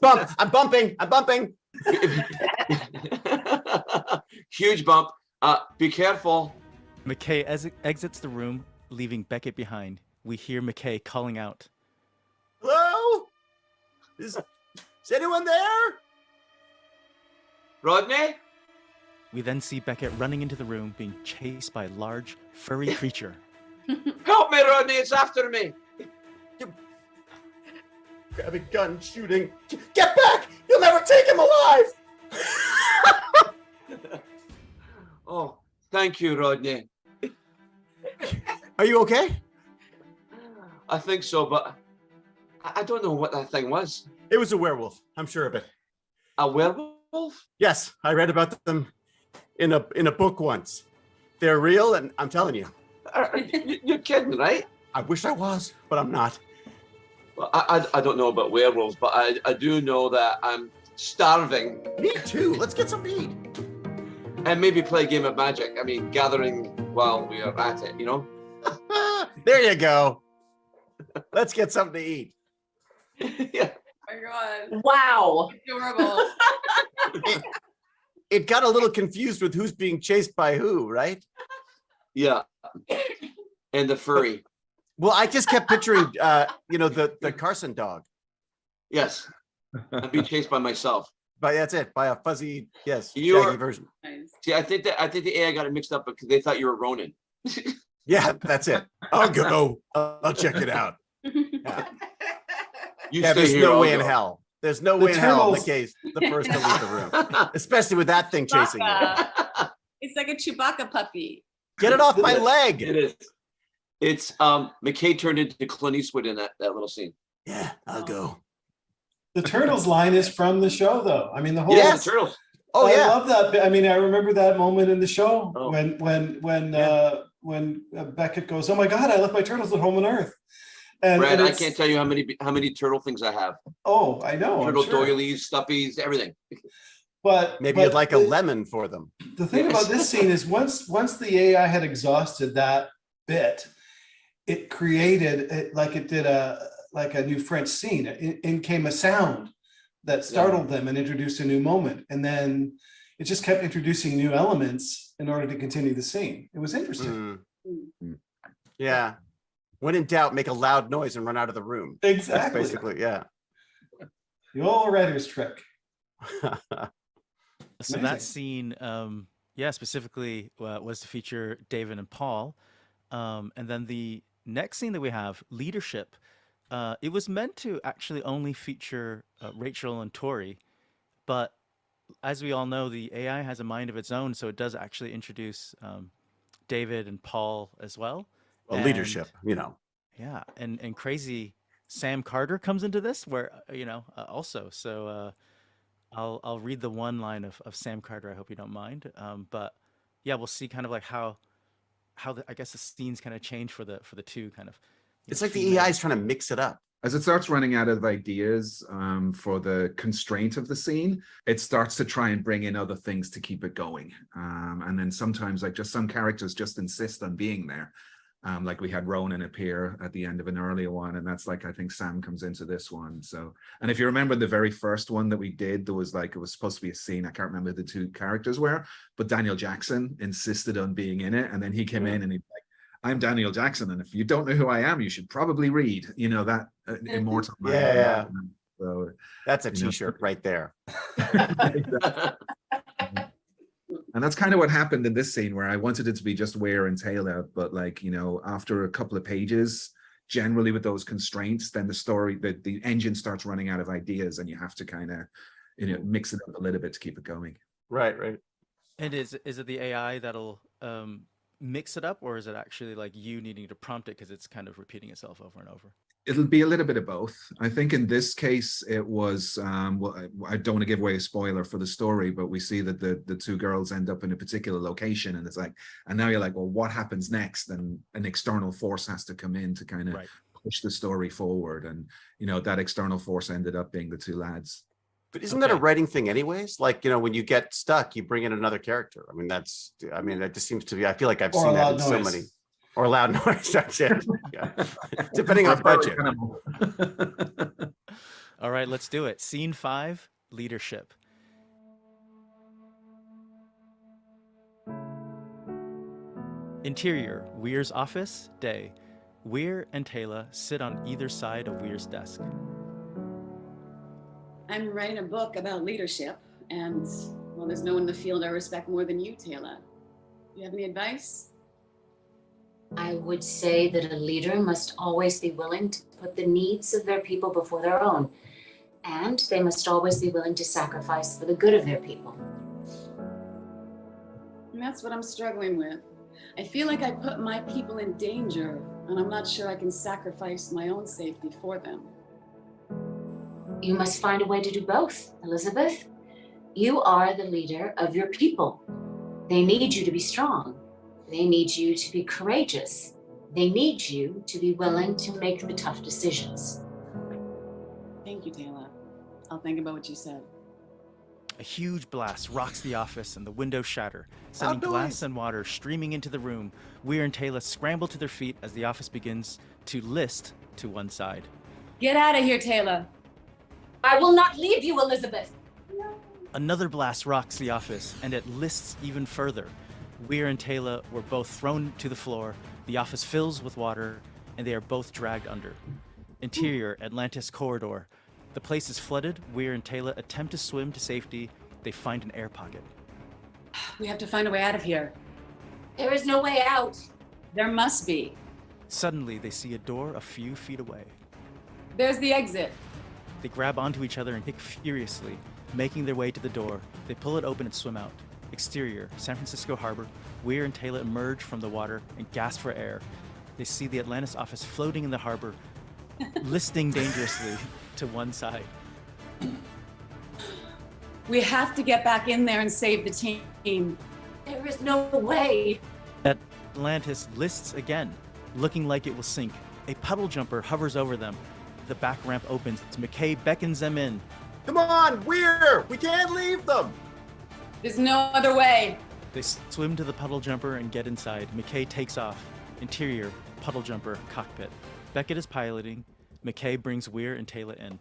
S6: Bump! I'm bumping! I'm bumping!
S5: Huge bump. Be careful.
S1: McKay exits the room, leaving Beckett behind. We hear McKay calling out.
S6: Hello? Is anyone there?
S5: Rodney?
S1: We then see Beckett running into the room, being chased by a large, furry creature.
S5: Help me, Rodney, it's after me.
S6: Grabbing gun, shooting. Get back! You'll never take him alive!
S5: Oh, thank you, Rodney.
S6: Are you okay?
S5: I think so, but I don't know what that thing was.
S6: It was a werewolf. I'm sure of it.
S5: A werewolf?
S6: Yes, I read about them in a book once. They're real, and I'm telling you.
S5: You're kidding, right?
S6: I wish I was, but I'm not.
S5: Well, I don't know about werewolves, but I do know that I'm starving.
S6: Me too. Let's get some to eat.
S5: And maybe play a game of magic. I mean, gathering while we are at it, you know?
S6: There you go. Let's get something to eat.
S5: Yeah.
S7: Oh my God.
S4: Wow.
S7: Adorable.
S6: It got a little confused with who's being chased by who, right?
S5: Yeah. And the furry.
S6: Well, I just kept picturing, the Carson dog.
S5: Yes. I'm being chased by myself.
S6: But that's it, by a fuzzy, yes,
S5: You
S6: shaggy
S5: are-
S6: version.
S7: Nice.
S5: See, I think the AI got it mixed up because they thought you were Ronan.
S6: Yeah, that's it. I'll go. I'll check it out. Yeah,
S5: You
S6: yeah
S5: stay
S6: there's
S5: here,
S6: no
S5: I'll
S6: way in
S5: go.
S6: hell. There's no
S2: The
S6: way in hell
S2: turtles-
S6: Mackay's the first to leave the room. Especially with that thing chasing you.
S7: Chewbacca. It's like a Chewbacca puppy.
S6: Get it off my
S5: It
S6: leg.
S5: is. It's McKay turned into Clint Eastwood in that little scene.
S6: Yeah, I'll go.
S2: The turtles line is from the show, though. I mean, the whole.
S5: Yeah,
S6: Yes.
S5: the turtles.
S6: Oh,
S2: I
S6: yeah.
S2: love that. I mean, I remember that moment in the show
S5: Oh.
S2: when Beckett goes, "Oh my God, I left my turtles at home on Earth." And,
S5: Brad,
S2: and
S5: I
S2: it's-
S5: can't tell you how many turtle things I have.
S2: Oh, I know. I'm
S5: Turtle
S2: sure.
S5: doilies, stuffies, everything.
S2: But
S6: Maybe
S2: but
S6: you'd like a
S2: the-
S6: lemon for them.
S2: The thing
S5: Yes.
S2: about this scene is once the AI had exhausted that bit, it created it like it did a new French scene. In came a sound that startled them and introduced a new moment, and then it just kept introducing new elements in order to continue the scene. It was interesting.
S6: Yeah. When in doubt, make a loud noise and run out of the room.
S2: Exactly.
S6: That's basically, yeah.
S2: The old writer's trick.
S1: So
S2: Amazing.
S1: that scene, specifically was to feature David and Paul. And then the next scene that we have, leadership, it was meant to actually only feature Rachel and Tori. But as we all know, the AI has a mind of its own. So it does actually introduce David and Paul as well.
S6: Well,
S1: And-
S6: leadership, you know.
S1: Yeah. And crazy Sam Carter comes into this where, also. So I'll read the one line of Sam Carter. I hope you don't mind. But yeah, we'll see kind of like how I guess the scenes kind of change for the two kind of.
S6: It's like the
S1: female-
S6: AI is trying to mix it up.
S3: As it starts running out of ideas for the constraint of the scene, it starts to try and bring in other things to keep it going. And then sometimes, like, just some characters just insist on being there. Like we had Ronan appear at the end of an earlier one, and that's like, I think Sam comes into this one. So, and if you remember the very first one that we did, there was like, it was supposed to be a scene, I can't remember who the two characters were, but Daniel Jackson insisted on being in it, and then he came in and he's like, I'm Daniel Jackson, and if you don't know who I am, you should probably read, that immortal man.
S6: Yeah.
S3: So
S6: That's a
S3: You know.
S6: t-shirt right there.
S3: And that's kind of what happened in this scene, where I wanted it to be just wear and tear out, but like, after a couple of pages, generally with those constraints, then the engine starts running out of ideas, and you have to kind of, mix it up a little bit to keep it going.
S6: Right.
S1: And is it the AI that'll mix it up, or is it actually like you needing to prompt it because it's kind of repeating itself over and over?
S3: It'll be a little bit of both. I think in this case, it was, I don't want to give away a spoiler for the story, but we see that the two girls end up in a particular location, and it's like, and now you're like, well, what happens next? And an external force has to come in to kind of
S1: Right.
S3: push the story forward. And, that external force ended up being the two lads.
S6: But isn't that a
S1: Okay.
S6: writing thing anyways? Like, when you get stuck, you bring in another character. That just seems to be, I feel like I've
S2: Or
S6: seen
S2: a
S6: that
S2: loud
S6: in so
S2: noise.
S6: many. Or a loud noise, that's it. Yeah. Depending on budget.
S1: All right, let's do it. Scene 5, leadership. Interior, Weir's office, day. Weir and Taylor sit on either side of Weir's desk.
S7: I'm writing a book about leadership, and well, there's no one in the field I respect more than you, Taylor. You have any advice?
S9: I would say that a leader must always be willing to put the needs of their people before their own. And they must always be willing to sacrifice for the good of their people.
S7: And that's what I'm struggling with. I feel like I put my people in danger And I'm not sure I can sacrifice my own safety for them.
S9: You must find a way to do both, Elizabeth. You are the leader of your people. They need you to be strong. They need you to be courageous. They need you to be willing to make the tough decisions.
S7: Thank you, Taylor. I'll think about what you said.
S1: A huge blast rocks the office and the windows shatter, sending
S6: Loud
S1: glass
S6: noise.
S1: and water streaming into the room. Weir and Taylor scramble to their feet as the office begins to list to one side.
S7: Get out of here, Taylor.
S9: I will not leave you, Elizabeth.
S1: Another blast rocks the office, and it lists even further. Weir and Taylor were both thrown to the floor. The office fills with water, and they are both dragged under. Interior, Atlantis corridor. The place is flooded. Weir and Taylor attempt to swim to safety. They find an air pocket.
S7: We have to find a way out of here.
S9: There is no way out.
S7: There must be.
S1: Suddenly, they see a door a few feet away.
S7: There's the exit.
S1: They grab onto each other and kick furiously, making their way to the door. They pull it open and swim out. Exterior, San Francisco Harbor. Weir and Taylor emerge from the water and gasp for air. They see the Atlantis office floating in the harbor, listing dangerously to one side.
S7: We have to get back in there and save the team.
S9: There is no way.
S1: Atlantis lists again, looking like it will sink. A puddle jumper hovers over them. The back ramp opens. McKay beckons them in.
S6: Come on, we can't leave them.
S7: There's no other way.
S1: They swim to the puddle jumper and get inside. McKay takes off. Interior, puddle jumper, cockpit. Beckett is piloting. McKay brings Weir and Taylor in.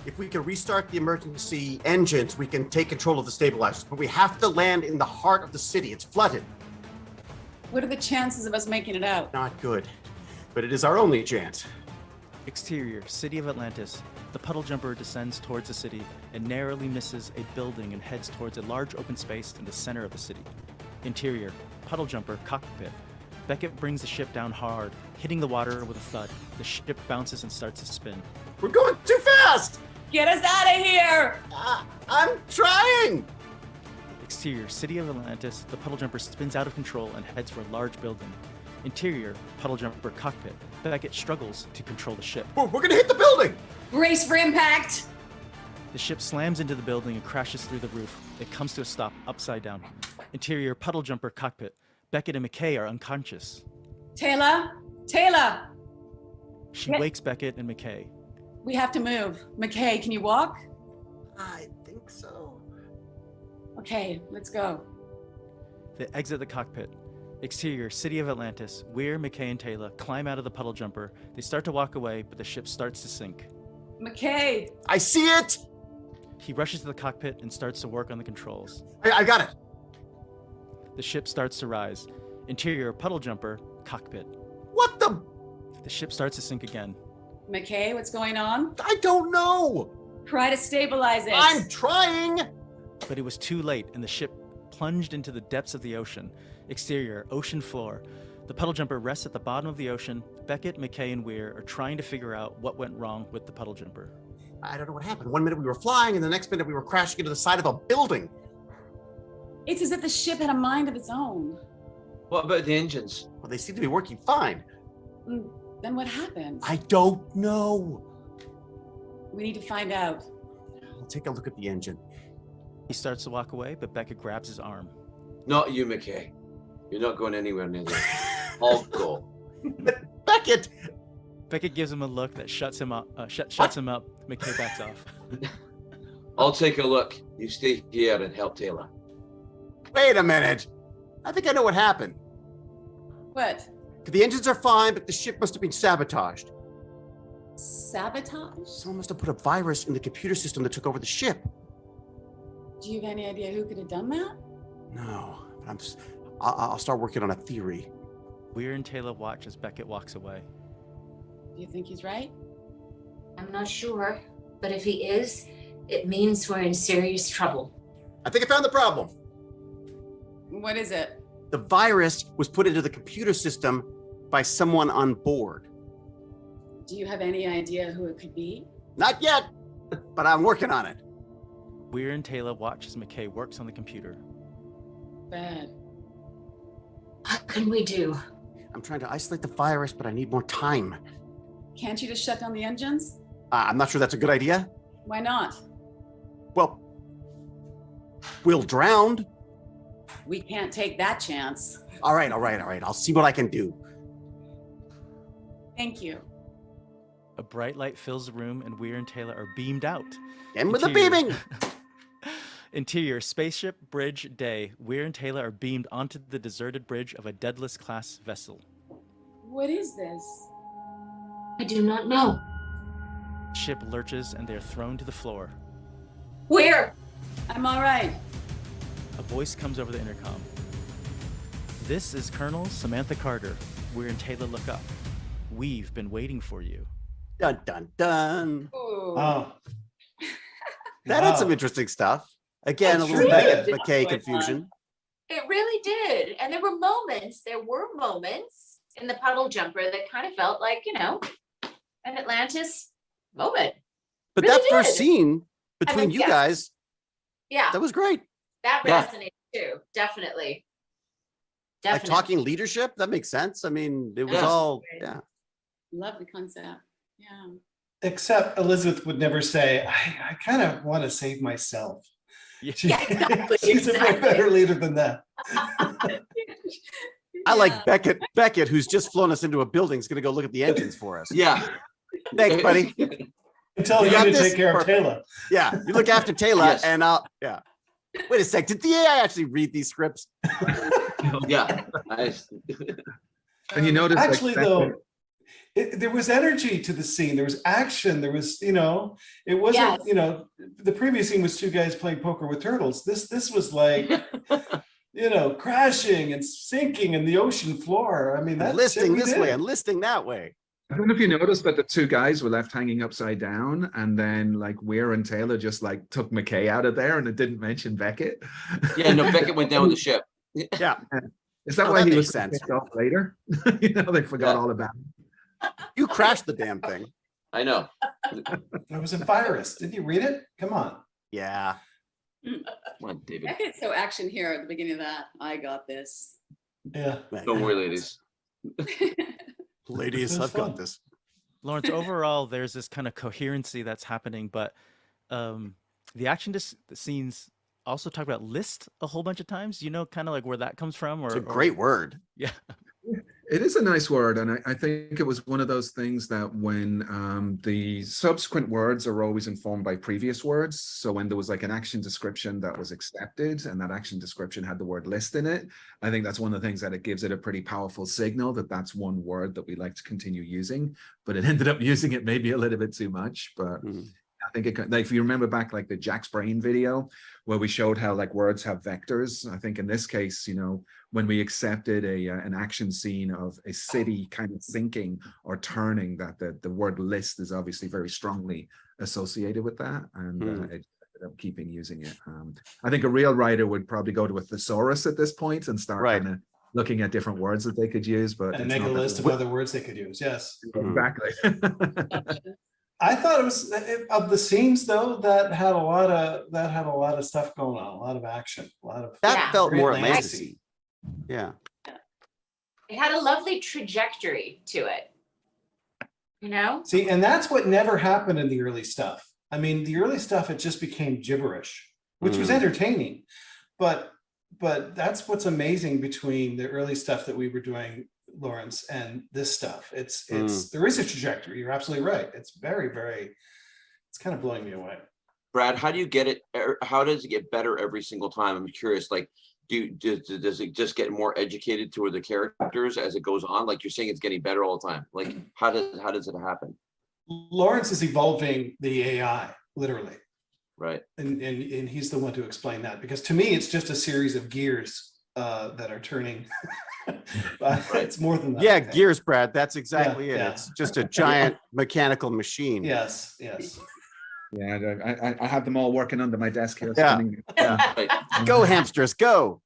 S6: If we can restart the emergency engines, we can take control of the stabilizers, but we have to land in the heart of the city. It's flooded.
S7: What are the chances of us making it out?
S6: Not good, but it is our only chance.
S1: Exterior, city of Atlantis. The puddle jumper descends towards the city and narrowly misses a building and heads towards a large open space in the center of the city. Interior, puddle jumper, cockpit. Beckett brings the ship down hard, hitting the water with a thud. The ship bounces and starts to spin.
S6: We're going too fast.
S7: Get us out of here!
S6: I'm trying.
S1: Exterior, city of Atlantis. The puddle jumper spins out of control and heads for a large building. Interior, puddle jumper, cockpit. Beckett struggles to control the ship.
S6: We're gonna hit the building.
S7: Brace for impact!
S1: The ship slams into the building and crashes through the roof. It comes to a stop upside down. Interior, puddle jumper, cockpit. Beckett and McKay are unconscious.
S7: Taylor! Taylor!
S1: She
S7: Yes.
S1: wakes Beckett and McKay.
S7: We have to move. McKay, can you walk?
S6: I think so.
S7: Okay, let's go.
S1: They exit the cockpit. Exterior, city of Atlantis. Weir, McKay, and Taylor climb out of the puddle jumper. They start to walk away, but the ship starts to sink.
S7: McKay!
S6: I see it.
S1: He rushes to the cockpit and starts to work on the controls.
S6: I got it.
S1: The ship starts to rise. Interior, puddle jumper, cockpit.
S6: What the?
S1: The ship starts to sink again.
S7: McKay, what's going on?
S6: I don't know.
S7: Try to stabilize it.
S6: I'm trying.
S1: But it was too late, and the ship plunged into the depths of the ocean. Exterior, ocean floor. The puddle jumper rests at the bottom of the ocean. Beckett, McKay, and Weir are trying to figure out what went wrong with the puddle jumper.
S6: I don't know what happened. 1 minute we were flying, and the next minute we were crashing into the side of a building.
S7: It's as if the ship had a mind of its own.
S5: What about the engines?
S6: Well, they seem to be working fine.
S7: Then what happened?
S6: I don't know.
S7: We need to find out.
S6: I'll take a look at the engine.
S1: He starts to walk away, but Beckett grabs his arm.
S5: Not you, McKay. You're not going anywhere near there. I'll go.
S6: Beckett!
S1: Beckett gives him a look that shuts him up. Shuts him up. McKay backs off.
S5: I'll take a look. You stay here and help Taylor.
S6: Wait a minute. I think I know what happened.
S7: What?
S6: The engines are fine, but the ship must have been sabotaged.
S7: Sabotage?
S6: Someone must have put a virus in the computer system that took over the ship.
S7: Do you have any idea who could have done that?
S6: No, but I'll start working on a theory.
S1: Weir and Taylor watch as Beckett walks away.
S7: Do you think he's right?
S9: I'm not sure, but if he is, it means we're in serious trouble.
S6: I think I found the problem.
S7: What is it?
S6: The virus was put into the computer system by someone on board.
S7: Do you have any idea who it could be?
S6: Not yet, but I'm working on it.
S1: Weir and Taylor watch as McKay works on the computer.
S7: Bad.
S9: What can we do?
S6: I'm trying to isolate the virus, but I need more time.
S7: Can't you just shut down the engines?
S6: I'm not sure that's a good idea.
S7: Why not?
S6: Well, we'll drown.
S7: We can't take that chance.
S6: All right. I'll see what I can do.
S7: Thank you.
S1: A bright light fills the room, and Weir and Taylor are beamed out.
S6: And with the
S1: Interior-
S6: beaming.
S1: Interior spaceship bridge day. Weir and Taylor are beamed onto the deserted bridge of a Daedalus class vessel.
S7: What is this?
S9: I do not know.
S1: Ship lurches and they are thrown to the floor.
S9: Where?
S7: I'm all right.
S1: A voice comes over the intercom. This is Colonel Samantha Carter. Weir and Taylor look up. We've been waiting for you.
S6: Dun, dun, dun.
S2: Oh,
S6: That had some interesting stuff. Again, a
S2: Sure
S6: little
S2: did.
S6: bit McKay confusion.
S9: It really did. And there were moments in the puddle jumper that kind of felt like, an Atlantis moment.
S6: But
S9: Really
S6: that first
S9: did.
S6: scene
S9: I
S6: between
S9: mean,
S6: you
S9: yes.
S6: guys,
S9: Yeah,
S6: that was great.
S9: that
S5: Yeah.
S9: resonated too. Definitely.
S6: Like talking leadership, that makes sense. I mean, it was
S9: Yeah.
S6: all, yeah.
S7: Love the concept. Yeah.
S2: except Elizabeth would never say, I kind of want to save myself.
S1: Yeah.
S9: Yeah, exactly,
S2: She's a way
S9: exactly.
S2: better leader than that.
S6: I like Beckett, who's just flown us into a building, is going to go look at the engines for us.
S5: Yeah.
S6: Thanks, buddy.
S2: Tell
S6: You
S2: you
S6: got
S2: to
S6: this?
S2: take care of
S6: Perfect.
S2: Taylor.
S6: Yeah, you look after Taylor,
S5: Yes.
S6: and yeah. Wait a sec, did the AI actually read these scripts?
S5: Yeah.
S3: And you notice like,
S2: Actually, though, there was energy to the scene. There was action. There was, it wasn't,
S9: Yes.
S2: The previous scene was two guys playing poker with turtles. This was like, crashing and sinking in the ocean floor. I mean, that's
S6: Listing this way
S2: and
S6: and listing that way.
S3: I don't know if you noticed, but the two guys were left hanging upside down, and then like Weir and Taylor just like took McKay out of there, and it didn't mention Beckett.
S5: Yeah, no, Beckett went down with the ship.
S6: Yeah.
S3: Is that
S6: Oh,
S3: why
S6: that
S3: he
S6: makes
S3: was
S6: sense.
S3: picked off later? They forgot
S5: Yeah.
S3: all about it.
S6: You crashed the damn thing.
S5: I know.
S2: it was a virus. Did you read it? Come on.
S6: Yeah.
S5: Come on, David.
S7: Beckett's so action here at the beginning of that. I got this.
S2: Yeah.
S5: Don't worry, ladies.
S6: Ladies,
S2: It was
S6: I've got
S2: fun.
S6: this.
S1: Lawrence, overall, there's this kind of coherency that's happening, but the action scenes also talk about list a whole bunch of times. Kind of like where that comes from?
S6: It's a great word.
S1: Yeah.
S3: It is a nice word, and I think it was one of those things that when the subsequent words are always informed by previous words. So when there was like an action description that was accepted, and that action description had the word list in it, I think that's one of the things that it gives it a pretty powerful signal that that's one word that we like to continue using. But it ended up using it maybe a little bit too much. But I think if you remember back like the Jack's Brain video where we showed how like words have vectors, I think in this case, when we accepted an action scene of a city kind of sinking or turning, that the word list is obviously very strongly associated with that, and it ended up keeping using it. I think a real writer would probably go to a thesaurus at this point and start kind of looking at different words that they could use, but
S2: And make a list of other words they could use. Yes.
S3: Exactly.
S2: I thought it was of the scenes though that had a lot of stuff going on, a lot of action, a lot of
S6: That felt
S2: very
S6: more
S2: Atlantis-y.
S6: Atlantis-y. Yeah.
S9: It had a lovely trajectory to it.
S2: See, and that's what never happened in the early stuff. I mean, the early stuff, it just became gibberish, which was entertaining. But that's what's amazing between the early stuff that we were doing, Lawrence, and this stuff. It's there is a trajectory. You're absolutely right. It's very, very, it's kind of blowing me away.
S5: Brad, how do you get it? How does it get better every single time? I'm curious. Like, does it just get more educated toward the characters as it goes on? Like you're saying, it's getting better all the time. Like, how does it happen?
S2: Lawrence is evolving the AI, literally.
S5: Right.
S2: And he's the one to explain that, because to me, it's just a series of gears that are turning. But it's more than that.
S6: Yeah,
S2: I think.
S6: gears, Brad. That's exactly it.
S2: Yeah.
S6: It's just a giant mechanical machine.
S2: Yes.
S3: Yeah, I have them all working under my desk here.
S6: Yeah.
S3: spinning.
S5: Right.
S6: Go hamsters, go.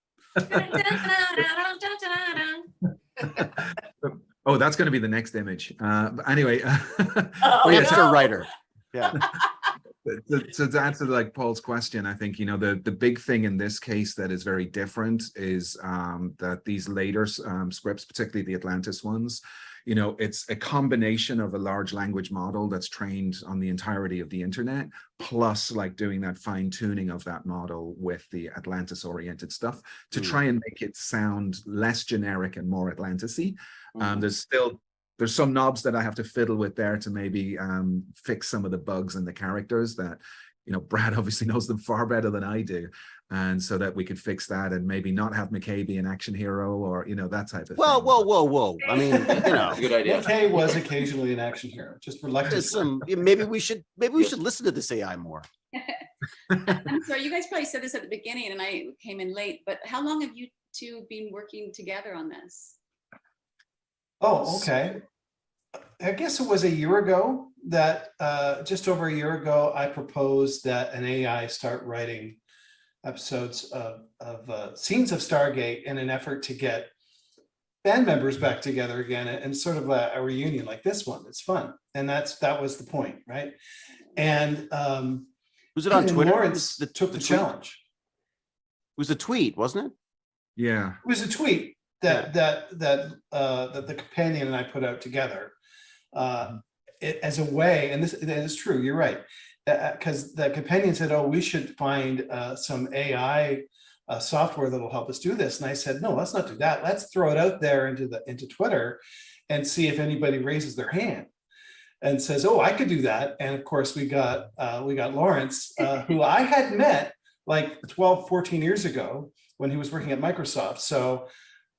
S3: Oh, that's going to be the next image. But anyway,
S9: Oh,
S3: yeah,
S6: Hamster
S9: no.
S6: writer. Yeah.
S3: To answer like Paul's question, I think, the big thing in this case that is very different is that these later scripts, particularly the Atlantis ones, it's a combination of a large language model that's trained on the entirety of the internet, plus like doing that fine tuning of that model with the Atlantis oriented stuff to try and make it sound less generic and more Atlantis-y. There's some knobs that I have to fiddle with there to maybe fix some of the bugs in the characters that, Brad obviously knows them far better than I do. And so that we could fix that and maybe not have McKay be an action hero or, that type of thing.
S6: Whoa. I mean,
S5: Good idea.
S2: McKay was occasionally an action hero, just reluctantly.
S6: maybe we should listen to this AI more.
S7: I'm sorry, you guys probably said this at the beginning and I came in late, but how long have you two been working together on this?
S2: Oh, okay. I guess it was a year ago that, just over a year ago, I proposed that an AI start writing episodes of scenes of Stargate in an effort to get band members back together again and sort of a reunion like this one. It's fun. And that was the point, right? And
S6: was it on Twitter?
S2: Lawrence took the challenge.
S6: It was a tweet, wasn't it?
S3: Yeah.
S2: It was a tweet that the companion and I put out together as a way, and this is true, you're right, because the companion said, oh, we should find some AI software that will help us do this. And I said, no, let's not do that. Let's throw it out there into Twitter and see if anybody raises their hand and says, oh, I could do that. And of course we got Lawrence, who I had met like 12, 14 years ago when he was working at Microsoft. So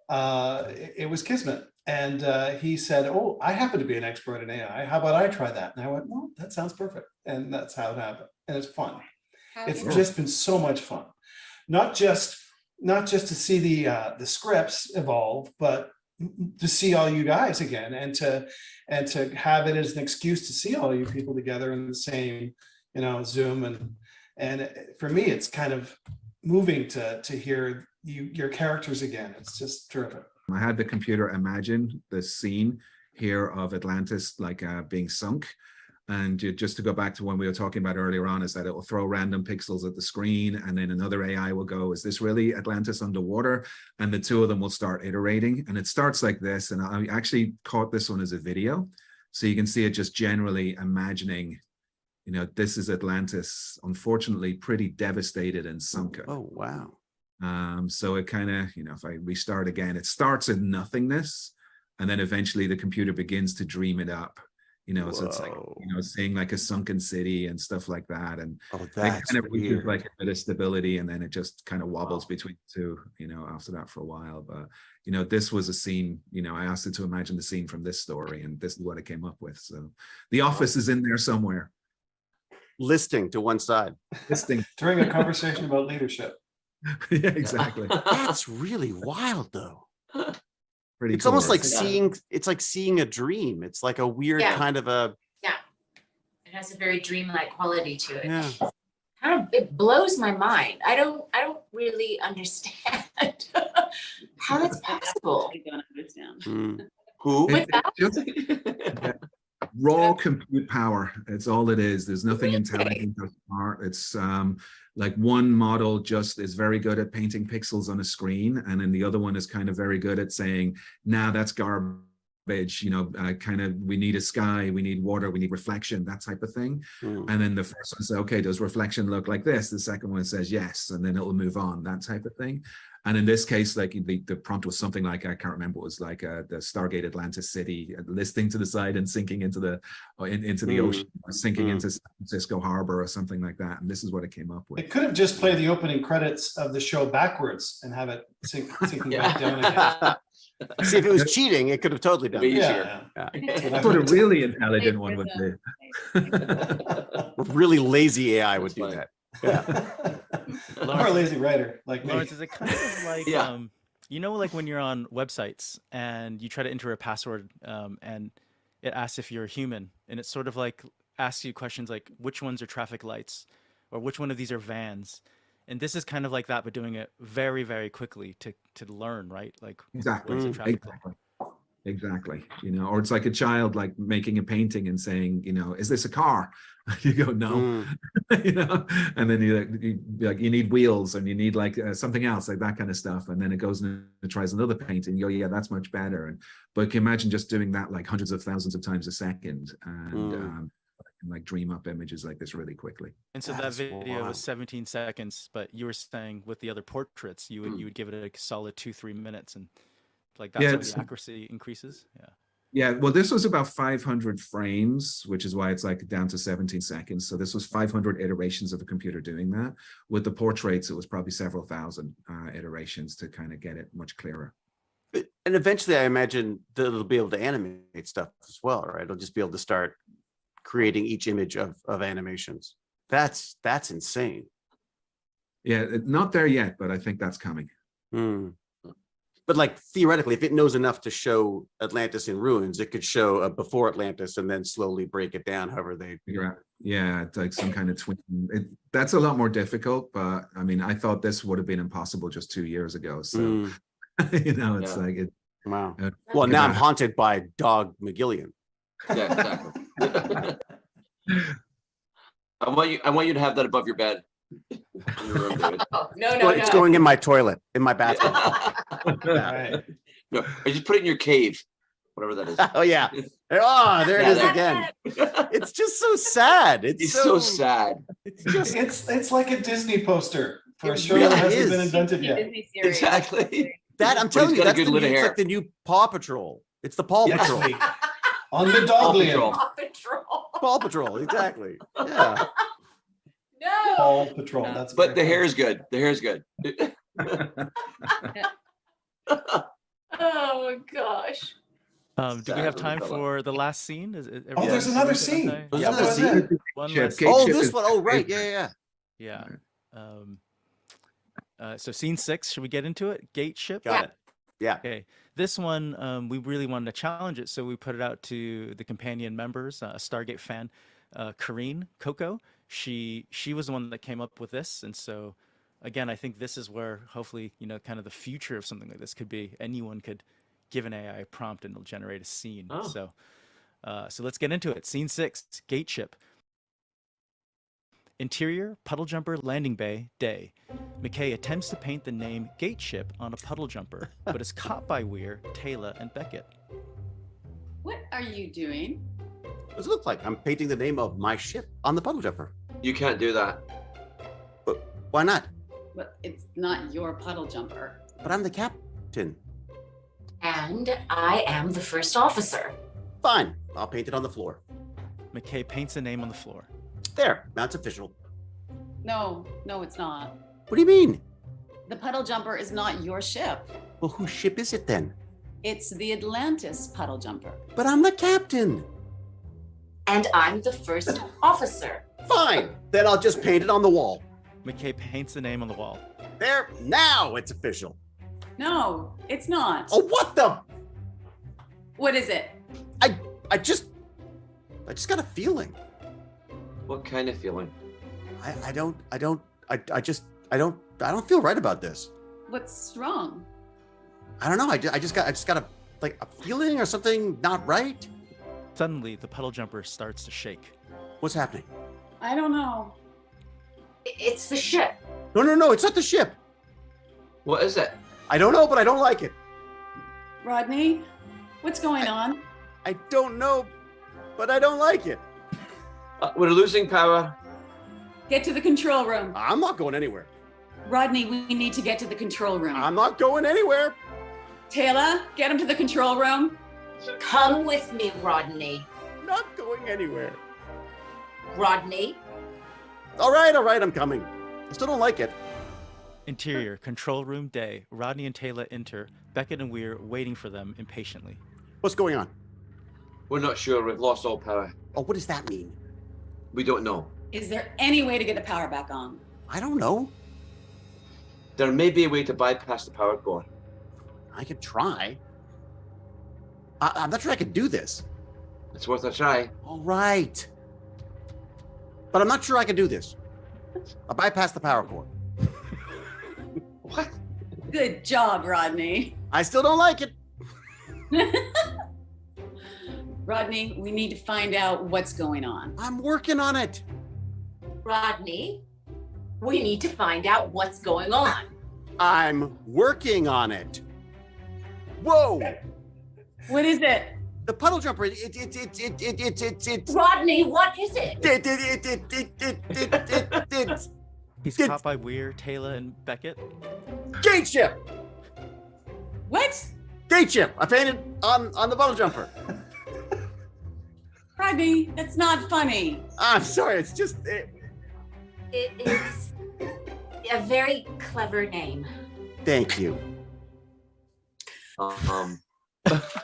S2: it was kismet. And he said, oh, I happen to be an expert in AI. How about I try that? And I went, well, that sounds perfect. And that's how it happened. And it's fun. It's just been so much fun. Not just to see the scripts evolve, but to see all you guys again and to have it as an excuse to see all you people together in the same, Zoom. And for me, it's kind of moving to hear your characters again. It's just terrific.
S3: I had the computer imagine the scene here of Atlantis like being sunk. And just to go back to when we were talking about earlier on, is that it will throw random pixels at the screen and then another AI will go, is this really Atlantis underwater? And the two of them will start iterating. And it starts like this. And I actually caught this one as a video. So you can see it just generally imagining, this is Atlantis, unfortunately, pretty devastated and sunken.
S6: Oh, wow.
S3: So it kind of, if I restart again, it starts in nothingness. And then eventually the computer begins to dream it up. So it's like, seeing like a sunken city and stuff like that. And
S6: that's
S3: kind of
S6: weird.
S3: like a bit of stability, and then it just kind of wobbles between the two, after that for a while. But, this was a scene, I asked it to imagine the scene from this story, and this is what it came up with. So The Office is in there somewhere.
S6: Listing to one side.
S3: Listing.
S2: During a conversation about leadership.
S3: Yeah, exactly.
S6: That's really wild, though.
S3: Pretty
S6: It's
S3: cool,
S6: almost like
S3: right?
S6: seeing a dream. It's like a weird kind of a.
S9: Yeah, it has a very dreamlike quality to it.
S6: Yeah.
S9: It blows my mind. I don't really understand how that's possible.
S7: I don't understand.
S5: Who?
S3: Raw compute power. It's all it is. There's nothing intelligent or smart. It's like one model just is very good at painting pixels on a screen, and then the other one is kind of very good at saying, nah, that's garbage, kind of, we need a sky, we need water, we need reflection, that type of thing. And then the first one says, okay, does reflection look like this? The second one says yes, and then it'll move on, that type of thing. And in this case, like the prompt was something like, I can't remember, it was like the Stargate Atlantis city listing to the side and sinking into the ocean, or sinking into San Francisco harbor or something like that. And this is what it came up with.
S2: It could have just played the opening credits of the show backwards and have it sinking back down again.
S6: See, if it was cheating, it could have totally done it.
S2: Yeah.
S3: That's what a really intelligent one would do.
S6: A really lazy AI would do that. Yeah.
S2: Or a lazy writer like me.
S1: Lawrence, is it kind of like, like when you're on websites and you try to enter a password and it asks if you're a human, and it's sort of like asks you questions like, which ones are traffic lights, or which one of these are vans? And this is kind of like that, but doing it very, very quickly to learn, right? Like,
S3: Exactly.
S1: what's a traffic light?
S3: Exactly. Or it's like a child like making a painting and saying, is this a car? You go, no. And then you need wheels and you need like something else, like that kind of stuff. And then it goes and it tries another painting. You go, yeah, that's much better. But can you imagine just doing that like hundreds of thousands of times a second and like dream up images like this really quickly.
S1: And so that video was 17 seconds, but you were saying with the other portraits, you would give it a solid 2-3 minutes, and like that's how the accuracy increases.
S3: Yeah, well, this was about 500 frames, which is why it's like down to 17 seconds. So this was 500 iterations of a computer doing that. With the portraits, it was probably several thousand iterations to kind of get it much clearer.
S6: And eventually, I imagine that it'll be able to animate stuff as well, right? It'll just be able to start creating each image of animations. That's insane.
S3: Yeah, not there yet, but I think that's coming.
S6: But like theoretically, if it knows enough to show Atlantis in ruins, it could show a before Atlantis and then slowly break it down however they
S3: figure out. Yeah, it's like some kind of twin. That's a lot more difficult, but I mean, I thought this would have been impossible just 2 years ago. So, it's like it.
S6: Wow. Well, now I'm haunted by Dog McGillian.
S5: Yeah, exactly. I want you to have that above your bed. In your room, David.
S4: No,
S6: it's going in my toilet, in my bathroom.
S5: Right. No, or just put it in your cave, whatever that is.
S6: Oh yeah. Oh, there it is again. It's just so sad. It's so
S5: sad.
S6: It's just
S2: it's like a Disney poster for a show that hasn't been invented yet.
S5: Exactly.
S6: That I'm telling you, that's it's like the new Paw Patrol. It's the Paw Patrol.
S2: On the dog
S6: Paw Patrol, exactly. Yeah.
S4: No.
S2: Paw Patrol. That's
S5: but the hair is good. The hair is good.
S4: Oh my gosh.
S1: Do we have time for the last scene?
S2: There's another scene.
S1: One last scene.
S6: Oh, this one. Oh, right. Yeah.
S1: So scene 6, should we get into it? Gate ship?
S6: Got it. Yeah.
S1: Okay. This one, we really wanted to challenge it, so we put it out to the companion members, a Stargate fan, Karine Coco. She was the one that came up with this, and so again, I think this is where hopefully kind of the future of something like this could be. Anyone could give an AI a prompt and it'll generate a scene. So let's get into it. Scene 6, Gate ship. Interior, puddle jumper, landing bay, day. McKay attempts to paint the name Gate ship on a puddle jumper, but is caught by Weir, Taylor, and Beckett.
S7: What are you doing?
S6: What does it look like? I'm painting the name of my ship on the puddle jumper.
S5: You can't do that.
S6: But why not?
S7: But it's not your puddle jumper.
S6: But I'm the captain.
S9: And I am the first officer.
S6: Fine. I'll paint it on the floor.
S1: McKay paints the name on the floor.
S6: There. Now it's official.
S7: No, it's not.
S6: What do you mean?
S7: The puddle jumper is not your ship.
S6: Well, whose ship is it then?
S7: It's the Atlantis puddle jumper.
S6: But I'm the captain.
S9: And I'm the first officer.
S6: Fine. Then I'll just paint it on the wall.
S1: McKay paints the name on the wall.
S6: There. Now it's official.
S7: No, it's not.
S6: Oh, what the?
S7: What is it?
S6: I just got a feeling.
S5: What kind of feeling?
S6: I don't feel right about this.
S7: What's wrong?
S6: I don't know. I just got a feeling or something not right.
S1: Suddenly, the puddle jumper starts to shake.
S6: What's happening?
S7: I don't know.
S9: It's the ship.
S6: No, it's not the ship.
S5: What is it?
S6: I don't know, but I don't like it.
S7: Rodney, what's going on?
S6: I don't know, but I don't like it.
S5: We're losing power.
S7: Get to the control room.
S6: I'm not going anywhere.
S7: Rodney, we need to get to the control room.
S6: I'm not going anywhere.
S7: Taylor, get him to the control room.
S9: Come with me, Rodney.
S6: Not going anywhere.
S9: Rodney.
S6: All right, I'm coming. I still don't like it.
S1: Interior, control room, day. Rodney and Taylor enter, Beckett and Weir waiting for them impatiently.
S6: What's going on?
S5: We're not sure. We've lost all power.
S6: Oh, what does that mean?
S5: We don't know.
S7: Is there any way to get the power back on?
S6: I don't know.
S5: There may be a way to bypass the power cord.
S6: I could try. I'm not sure I could do this.
S5: It's worth a try.
S6: All right. But I'm not sure I can do this. I'll bypass the power cord.
S5: What?
S7: Good job, Rodney.
S6: I still don't like it.
S7: Rodney, we need to find out what's going on.
S6: I'm working on it.
S9: Rodney, we need to find out what's going on.
S6: I'm working on it. Whoa!
S7: What is it?
S6: The puddle jumper. It's
S9: Rodney, what is it?
S1: He's caught by Weir, Taylor, and Beckett.
S6: Gate ship.
S7: What?
S6: Gate ship. I painted on the puddle jumper.
S7: Rodney, that's not funny.
S6: I'm sorry. It's just.
S9: It is a very clever name.
S6: Thank you.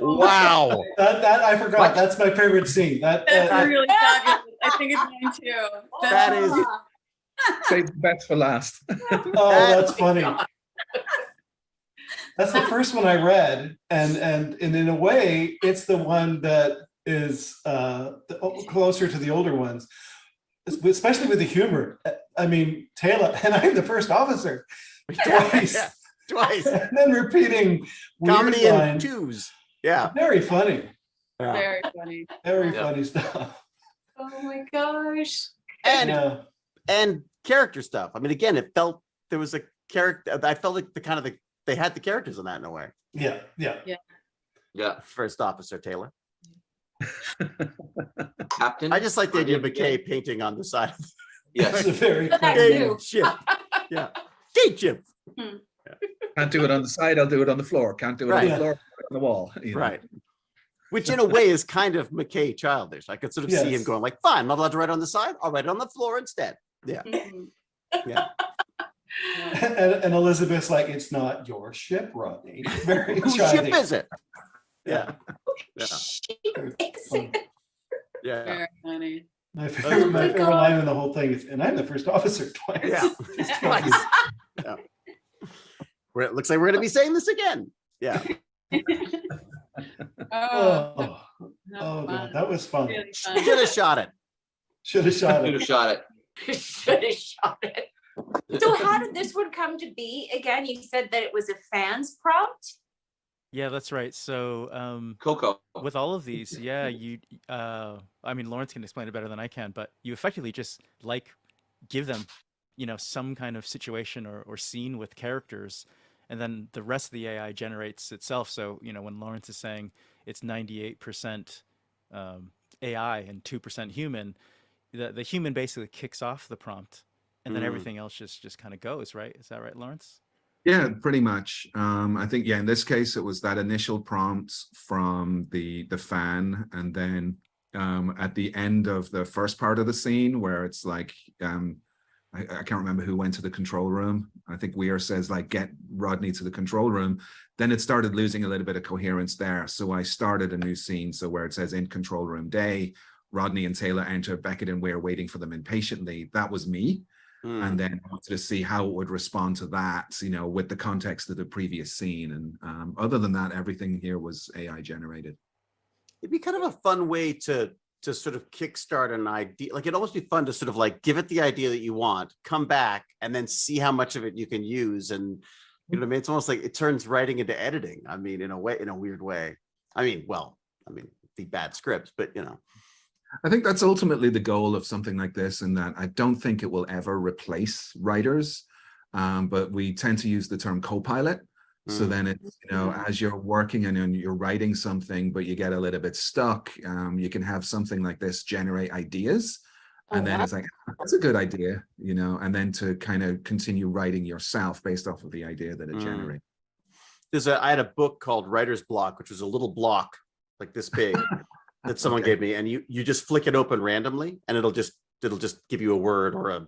S2: Wow. That I forgot.
S5: What?
S2: That's my favorite scene.
S7: That's really fabulous. I think it's mine too.
S6: That is.
S3: Save the best for last.
S2: Oh, that's funny. That's the first one I read, and in a way, it's the one that is closer to the older ones, especially with the humor. I mean, Taylor, and I'm the first officer twice,
S6: Yeah, twice.
S2: and then repeating
S6: Comedy
S2: weird
S6: in
S2: lines.
S6: twos. Yeah.
S2: Very funny,
S6: Yeah.
S7: Very funny.
S2: very
S5: Yeah.
S2: funny stuff.
S9: Oh my gosh.
S6: And
S2: Yeah.
S6: and character stuff. I mean, again, it felt there was a character. I felt like they had the characters in that in a way.
S2: Yeah, yeah.
S5: Yeah,
S6: First Officer Taylor.
S5: Captain.
S6: I just like the idea of
S5: Yeah.
S6: McKay painting on the side of
S5: Yes.
S2: It's a very
S9: But that's
S2: clever-
S9: new.
S6: the ship. Yeah. Gate ship.
S3: Can't do it on the side, I'll do it on the floor. Can't do it on
S6: Right.
S3: the floor, put it on the wall. you know.
S6: Right. Which in a way is kind of McKay childish. I could sort of see him
S2: Yes.
S6: going like, fine, I'm not allowed to write on the side. I'll write it on the floor instead. Yeah.
S7: Mhm.
S6: Yeah.
S2: and Elizabeth's like, it's not your ship, Rodney. Very
S6: Whose
S2: childish.
S6: ship is it? Yeah. Yeah. Yeah.
S7: Very funny.
S2: My favorite line in the whole thing is, and I'm the first officer twice.
S6: Yeah. Twice. Yeah. It looks like we're going to be saying this again. Yeah.
S7: Oh,
S2: Oh,
S7: how
S2: oh
S7: fun.
S2: God, that was fun.
S7: Really fun.
S6: Should have shot it.
S2: Should have shot
S5: Should
S2: it.
S5: have shot it.
S9: Should have shot it. So how did this one come to be? Again, you said that it was a fan's prompt.
S1: Yeah, that's right. So
S5: Coco.
S1: with all of these, yeah, I mean, Lawrence can explain it better than I can, but you effectively just give them, some kind of situation or scene with characters, and then the rest of the AI generates itself. So, when Lawrence is saying it's 98% AI and 2% human, the human basically kicks off the prompt, and then everything else just kind of goes, right? Is that right, Lawrence?
S3: Yeah, pretty much. I think, in this case, it was that initial prompt from the fan, and then at the end of the first part of the scene where it's like, I can't remember who went to the control room. I think Weir says, get Rodney to the control room. Then it started losing a little bit of coherence there. So I started a new scene. So where it says in control room day, Rodney and Taylor enter, Beckett and Weir waiting for them impatiently. That was me. And then I wanted to see how it would respond to that, with the context of the previous scene. And other than that, everything here was AI generated.
S6: It'd be kind of a fun way to sort of kickstart an idea. It'd almost be fun to sort of give it the idea that you want, come back, and then see how much of it you can use. And you know what I mean? It's almost like it turns writing into editing. I mean, in a weird way. The bad scripts, but
S3: I think that's ultimately the goal of something like this, in that I don't think it will ever replace writers, but we tend to use the term co-pilot. So then it's, as you're working and you're writing something, but you get a little bit stuck, you can have something like this generate ideas. And then it's like, that's a good idea, and then to kind of continue writing yourself based off of the idea that it generates.
S6: I had a book called Writer's Block, which was a little block like this big that someone gave me, and you just flick it open randomly, and it'll just give you a word or a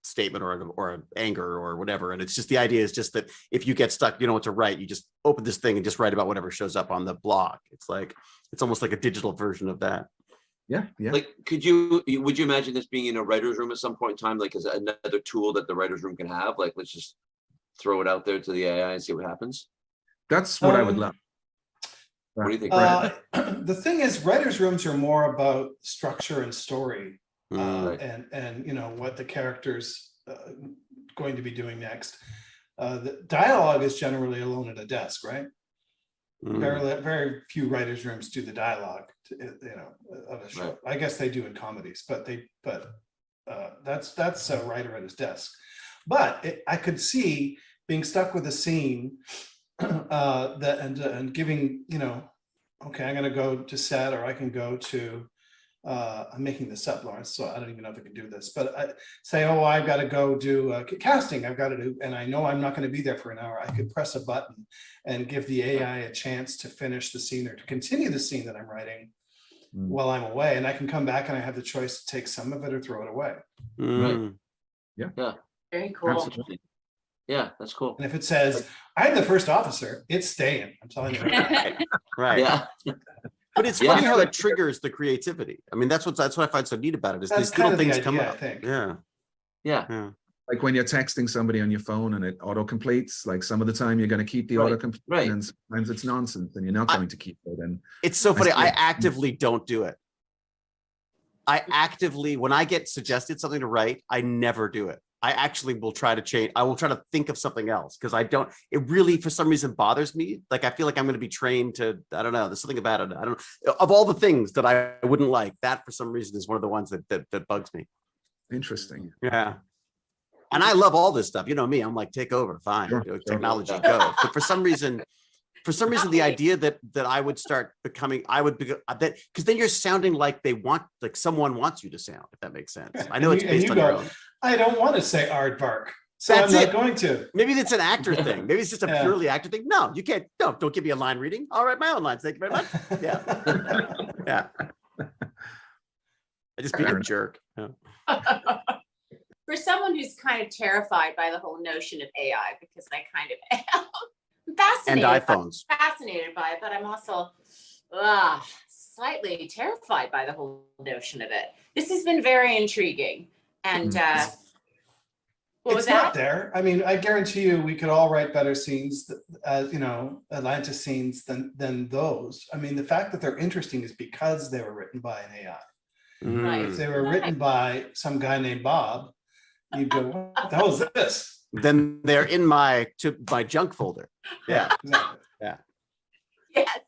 S6: statement or an anger or whatever. And it's just, the idea is just that if you get stuck, you know what to write, you just open this thing and just write about whatever shows up on the block. It's almost like a digital version of that.
S3: Yeah.
S5: Would you imagine this being in a writer's room at some point in time, as another tool that the writer's room can have? Let's just throw it out there to the AI and see what happens.
S3: That's what I would love.
S5: What do you think?
S2: The thing is, writers' rooms are more about structure and story,
S5: Right.
S2: and what the character's going to be doing next. The dialogue is generally alone at a desk, right? Very few writers' rooms do the dialogue, of a show.
S5: Right.
S2: I guess they do in comedies, but that's a writer at his desk. But I could see being stuck with a scene and giving, okay, I'm going to go to set, or I can go to. I'm making this up, Lawrence, so I don't even know if I can do this, but I say, oh, I've got to go do casting. I've got to do, and I know I'm not going to be there for an hour. I could press a button and give the AI a chance to finish the scene or to continue the scene that I'm writing while I'm away. And I can come back and I have the choice to take some of it or throw it away.
S5: Right.
S3: Yeah.
S4: Very cool.
S5: Absolutely. Yeah, that's cool.
S2: And if it says, I'm the first officer, it's staying. I'm telling you.
S6: Right.
S5: Yeah.
S6: But it's funny how it triggers the creativity. I mean, that's what I find so neat about it, is these little things come up.
S5: Yeah.
S3: Like when you're texting somebody on your phone and it auto-completes, like some of the time you're going to keep the auto-complete, and sometimes it's nonsense and you're not going to keep it. And
S6: it's so funny. I actively don't do it. When I get suggested something to write, I never do it. I actually will try to change. I will try to think of something else, because it really, for some reason, bothers me. Like, I feel like I'm going to be trained to, I don't know, there's something about it. I don't know. Of all the things that I wouldn't like, that for some reason is one of the ones that bugs me.
S3: Interesting.
S6: Yeah. And I love all this stuff. You know me, I'm like, take over, fine. Technology, go. But for some reason, the idea that I would start becoming, because then you're sounding like someone wants you to sound, if that makes sense. I know it's based on your own.
S2: I don't want to say aardvark, so
S6: That's
S2: I'm not going to.
S6: Maybe it's an actor thing. Maybe it's just a purely actor thing. No, you can't. No, don't give me a line reading. I'll write my own lines. Thank you very much. Yeah. Yeah. I just being a jerk. Yeah.
S4: For someone who's kind of terrified by the whole notion of AI, because I kind of am, I'm fascinated.
S6: And iPhones.
S4: Fascinated by it, but I'm also slightly terrified by the whole notion of it. This has been very intriguing. And what was
S2: It's not
S4: that?
S2: there. I mean, I guarantee you we could all write better scenes, Atlantis scenes than those. I mean, the fact that they're interesting is because they were written by an AI.
S4: Right.
S2: If they were written by some guy named Bob, you'd go, what the hell is this?
S6: Then they're in my junk folder. Yeah.
S2: Exactly.
S6: Yeah.
S4: Yes,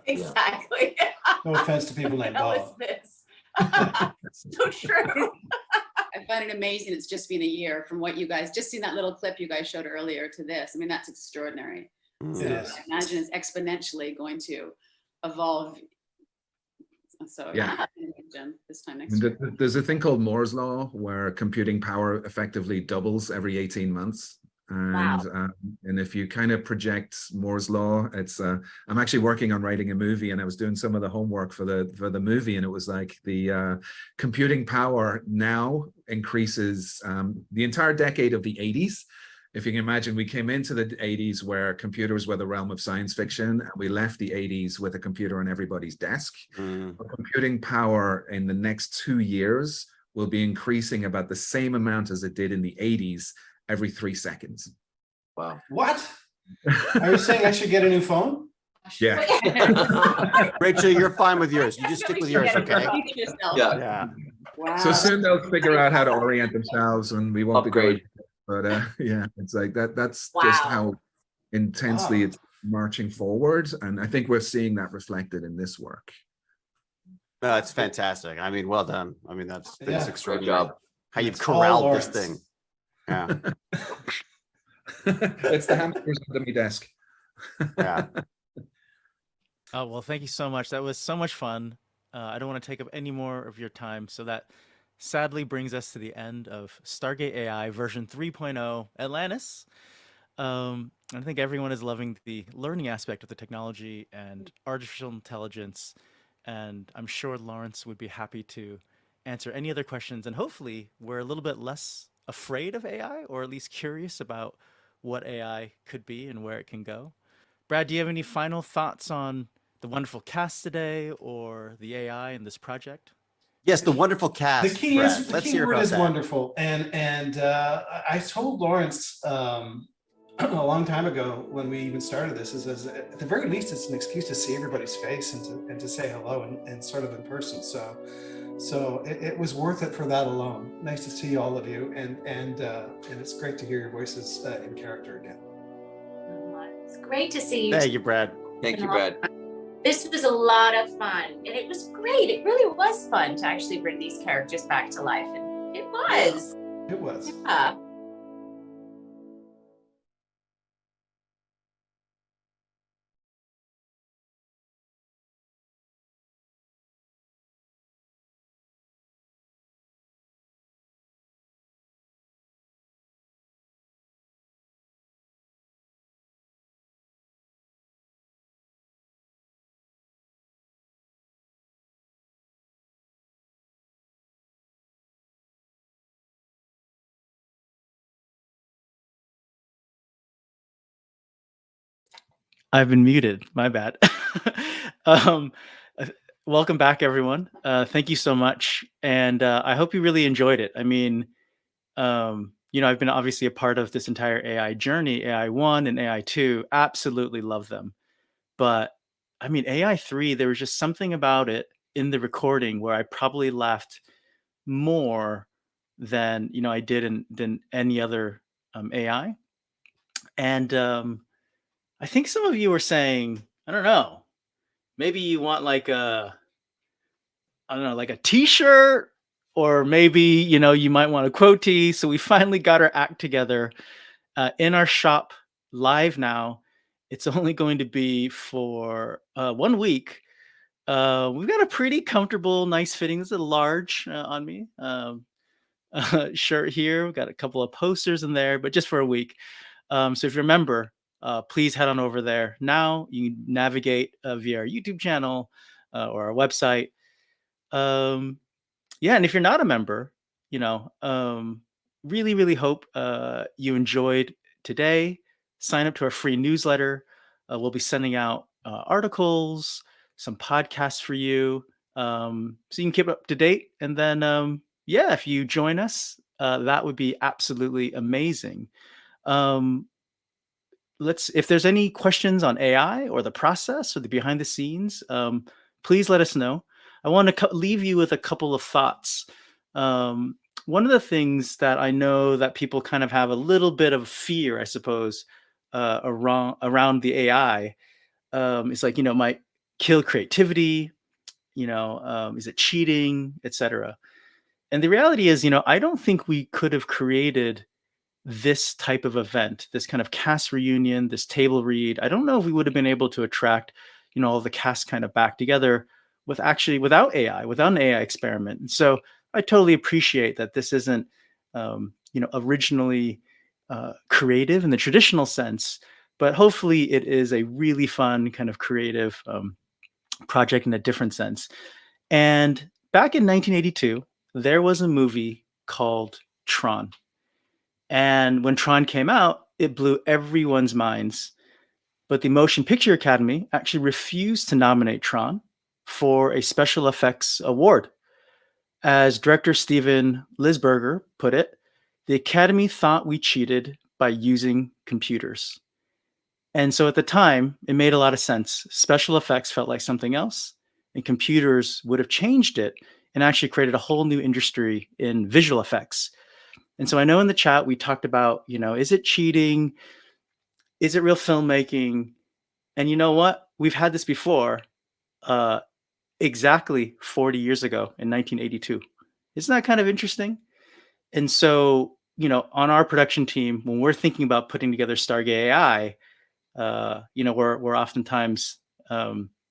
S4: exactly.
S2: No offense to people named
S4: What
S2: Bob.
S4: the hell is this? So true.
S7: I find it amazing. It's just been a year from what you guys just seen, that little clip you guys showed earlier to this. I mean, that's extraordinary.
S2: It
S7: So
S2: is.
S7: I imagine it's exponentially going to evolve. So Jim, this time next year.
S3: There's a thing called Moore's law, where computing power effectively doubles every 18 months. And if you kind of project Moore's law, it's I'm actually working on writing a movie, and I was doing some of the homework for the movie, and it was like the computing power now increases the entire decade of the 80s. If you can imagine, we came into the 80s where computers were the realm of science fiction, and we left the 80s with a computer on everybody's desk. Computing power in the next 2 years will be increasing about the same amount as it did in the 80s, every 3 seconds.
S5: Wow.
S2: What? Are you saying I should get a new phone?
S3: Yeah.
S6: Rachel, you're fine with yours. You just stick with yours, okay?
S5: Yeah.
S7: Wow.
S3: So soon they'll figure out how to orient themselves, and we won't
S5: Upgrade.
S3: be going. But yeah, it's like that. That's
S4: Wow.
S3: just how intensely it's marching forward, and I think we're seeing that reflected in this work.
S6: No, it's fantastic. I mean, well done. I mean, that's
S2: Yeah.
S6: extraordinary.
S5: Great job.
S6: How you've
S2: It's all
S6: corralled this
S2: Lawrence.
S6: thing. Yeah.
S3: It's the hamsters under my desk.
S6: Yeah.
S1: Oh, well, thank you so much. That was so much fun. I don't want to take up any more of your time. So that sadly brings us to the end of Stargate AI version 3.0 Atlantis. And I think everyone is loving the learning aspect of the technology and artificial intelligence. And I'm sure Lawrence would be happy to answer any other questions. And hopefully we're a little bit less afraid of AI, or at least curious about what AI could be and where it can go. Brad, do you have any final thoughts on the wonderful cast today, or the AI in this project?
S6: Yes, the wonderful cast.
S2: The key
S6: Brad.
S2: is the
S6: Let's
S2: key
S6: hear
S2: word
S6: about
S2: is
S6: that.
S2: wonderful, and I told Lawrence a long time ago when we even started this is at the very least it's an excuse to see everybody's face and to say hello and sort of in person. So it was worth it for that alone. Nice to see all of you, and it's great to hear your voices in character again.
S9: It's great to see you.
S6: Thank you, Brad.
S5: Thank you, Brad.
S9: This was a lot of fun, and it was great. It really was fun to actually bring these characters back to life, and it was.
S2: It was.
S9: Yeah.
S1: I've been muted. My bad. um, uh, Welcome back, everyone. Thank you so much, and I hope you really enjoyed it. I mean, I've been obviously a part of this entire AI journey, AI 1 and AI 2. Absolutely love them, but I mean, AI 3. There was just something about it in the recording where I probably laughed more than I did than any other AI, and I think some of you were saying, I don't know, maybe you want like I don't know, like a t-shirt, or maybe, you might want a quotee. So we finally got our act together in our shop live now. It's only going to be for 1 week. We've got a pretty comfortable, nice fitting. This is a large on me. Shirt here. We've got a couple of posters in there, but just for a week. So if you remember, please head on over there. Now you can navigate via our YouTube channel or our website. Yeah, and if you're not a member, really, really hope you enjoyed today. Sign up to our free newsletter. We'll be sending out articles, some podcasts for you, so you can keep up to date. And then, yeah, if you join us, that would be absolutely amazing. Um, if there's any questions on AI or the process or the behind the scenes, please let us know. I want to leave you with a couple of thoughts. Um, One of the things that I know that people kind of have a little bit of fear, I suppose, around the AI, is like, it might kill creativity. Is it cheating, etc. And the reality is, I don't think we could have created this type of event, this kind of cast reunion, this table read. I don't know if we would have been able to attract, all the cast kind of back together without AI, without an AI experiment. And so I totally appreciate that this isn't, originally creative in the traditional sense, but hopefully it is a really fun kind of creative project in a different sense. And back in 1982, there was a movie called Tron. And when Tron came out, it blew everyone's minds. But the Motion Picture Academy actually refused to nominate Tron for a special effects award. As director Steven Lisberger put it, the Academy thought we cheated by using computers. And so at the time, it made a lot of sense. Special effects felt like something else, and computers would have changed it and actually created a whole new industry in visual effects. And so I know in the chat we talked about, is it cheating? Is it real filmmaking? And you know what? We've had this before, exactly 40 years ago in 1982. Isn't that kind of interesting? And so, on our production team, when we're thinking about putting together Stargate AI, we're oftentimes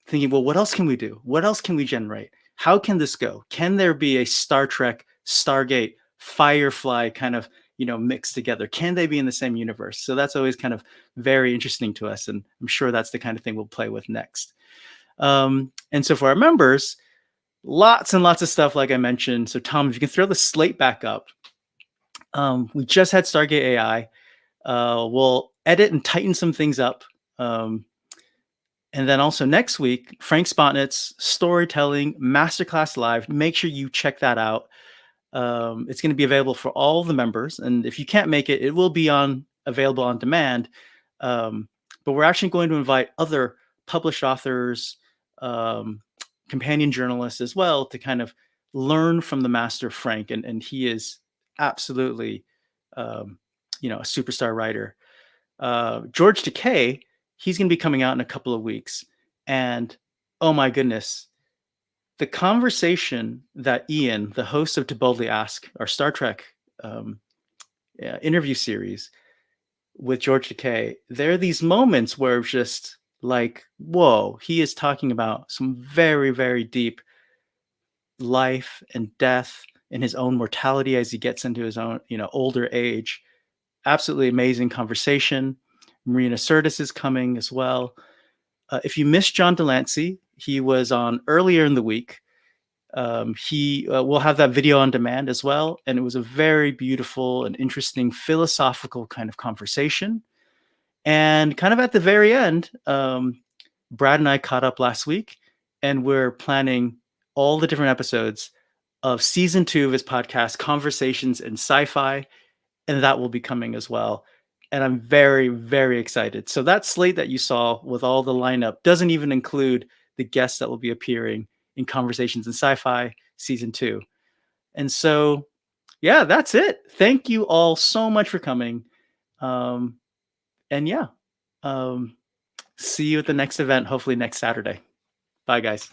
S1: thinking, well, what else can we do? What else can we generate? How can this go? Can there be a Star Trek, Stargate, Firefly kind of, mixed together? Can they be in the same universe? So that's always kind of very interesting to us. And I'm sure that's the kind of thing we'll play with next. And so for our members, lots and lots of stuff, like I mentioned. So Tom, if you can throw the slate back up. We just had Stargate AI. We'll edit and tighten some things up. And then also next week, Frank Spotnitz's Storytelling Masterclass Live. Make sure you check that out. It's going to be available for all the members. And if you can't make it, it will be available on demand. But we're actually going to invite other published authors, companion journalists as well, to kind of learn from the master Frank. And he is absolutely, a superstar writer. George Takei, He's going to be coming out in a couple of weeks. And oh my goodness, the conversation that Ian, the host of To Boldly Ask, our Star Trek interview series with George Takei, there are these moments where it's just like, whoa, he is talking about some very, very deep life and death and his own mortality as he gets into his own, older age. Absolutely amazing conversation. Marina Sirtis is coming as well. If you missed John Delancey, he was on earlier in the week. He will have that video on demand as well. And it was a very beautiful and interesting philosophical kind of conversation. And kind of at the very end, Brad and I caught up last week, and we're planning all the different episodes of season 2 of his podcast, Conversations in Sci-Fi, and that will be coming as well. And I'm very, very excited. So that slate that you saw with all the lineup doesn't even include the guests that will be appearing in Conversations in Sci-Fi season 2. And so, yeah, that's it. Thank you all so much for coming. And yeah, see you at the next event, hopefully next Saturday. Bye, guys.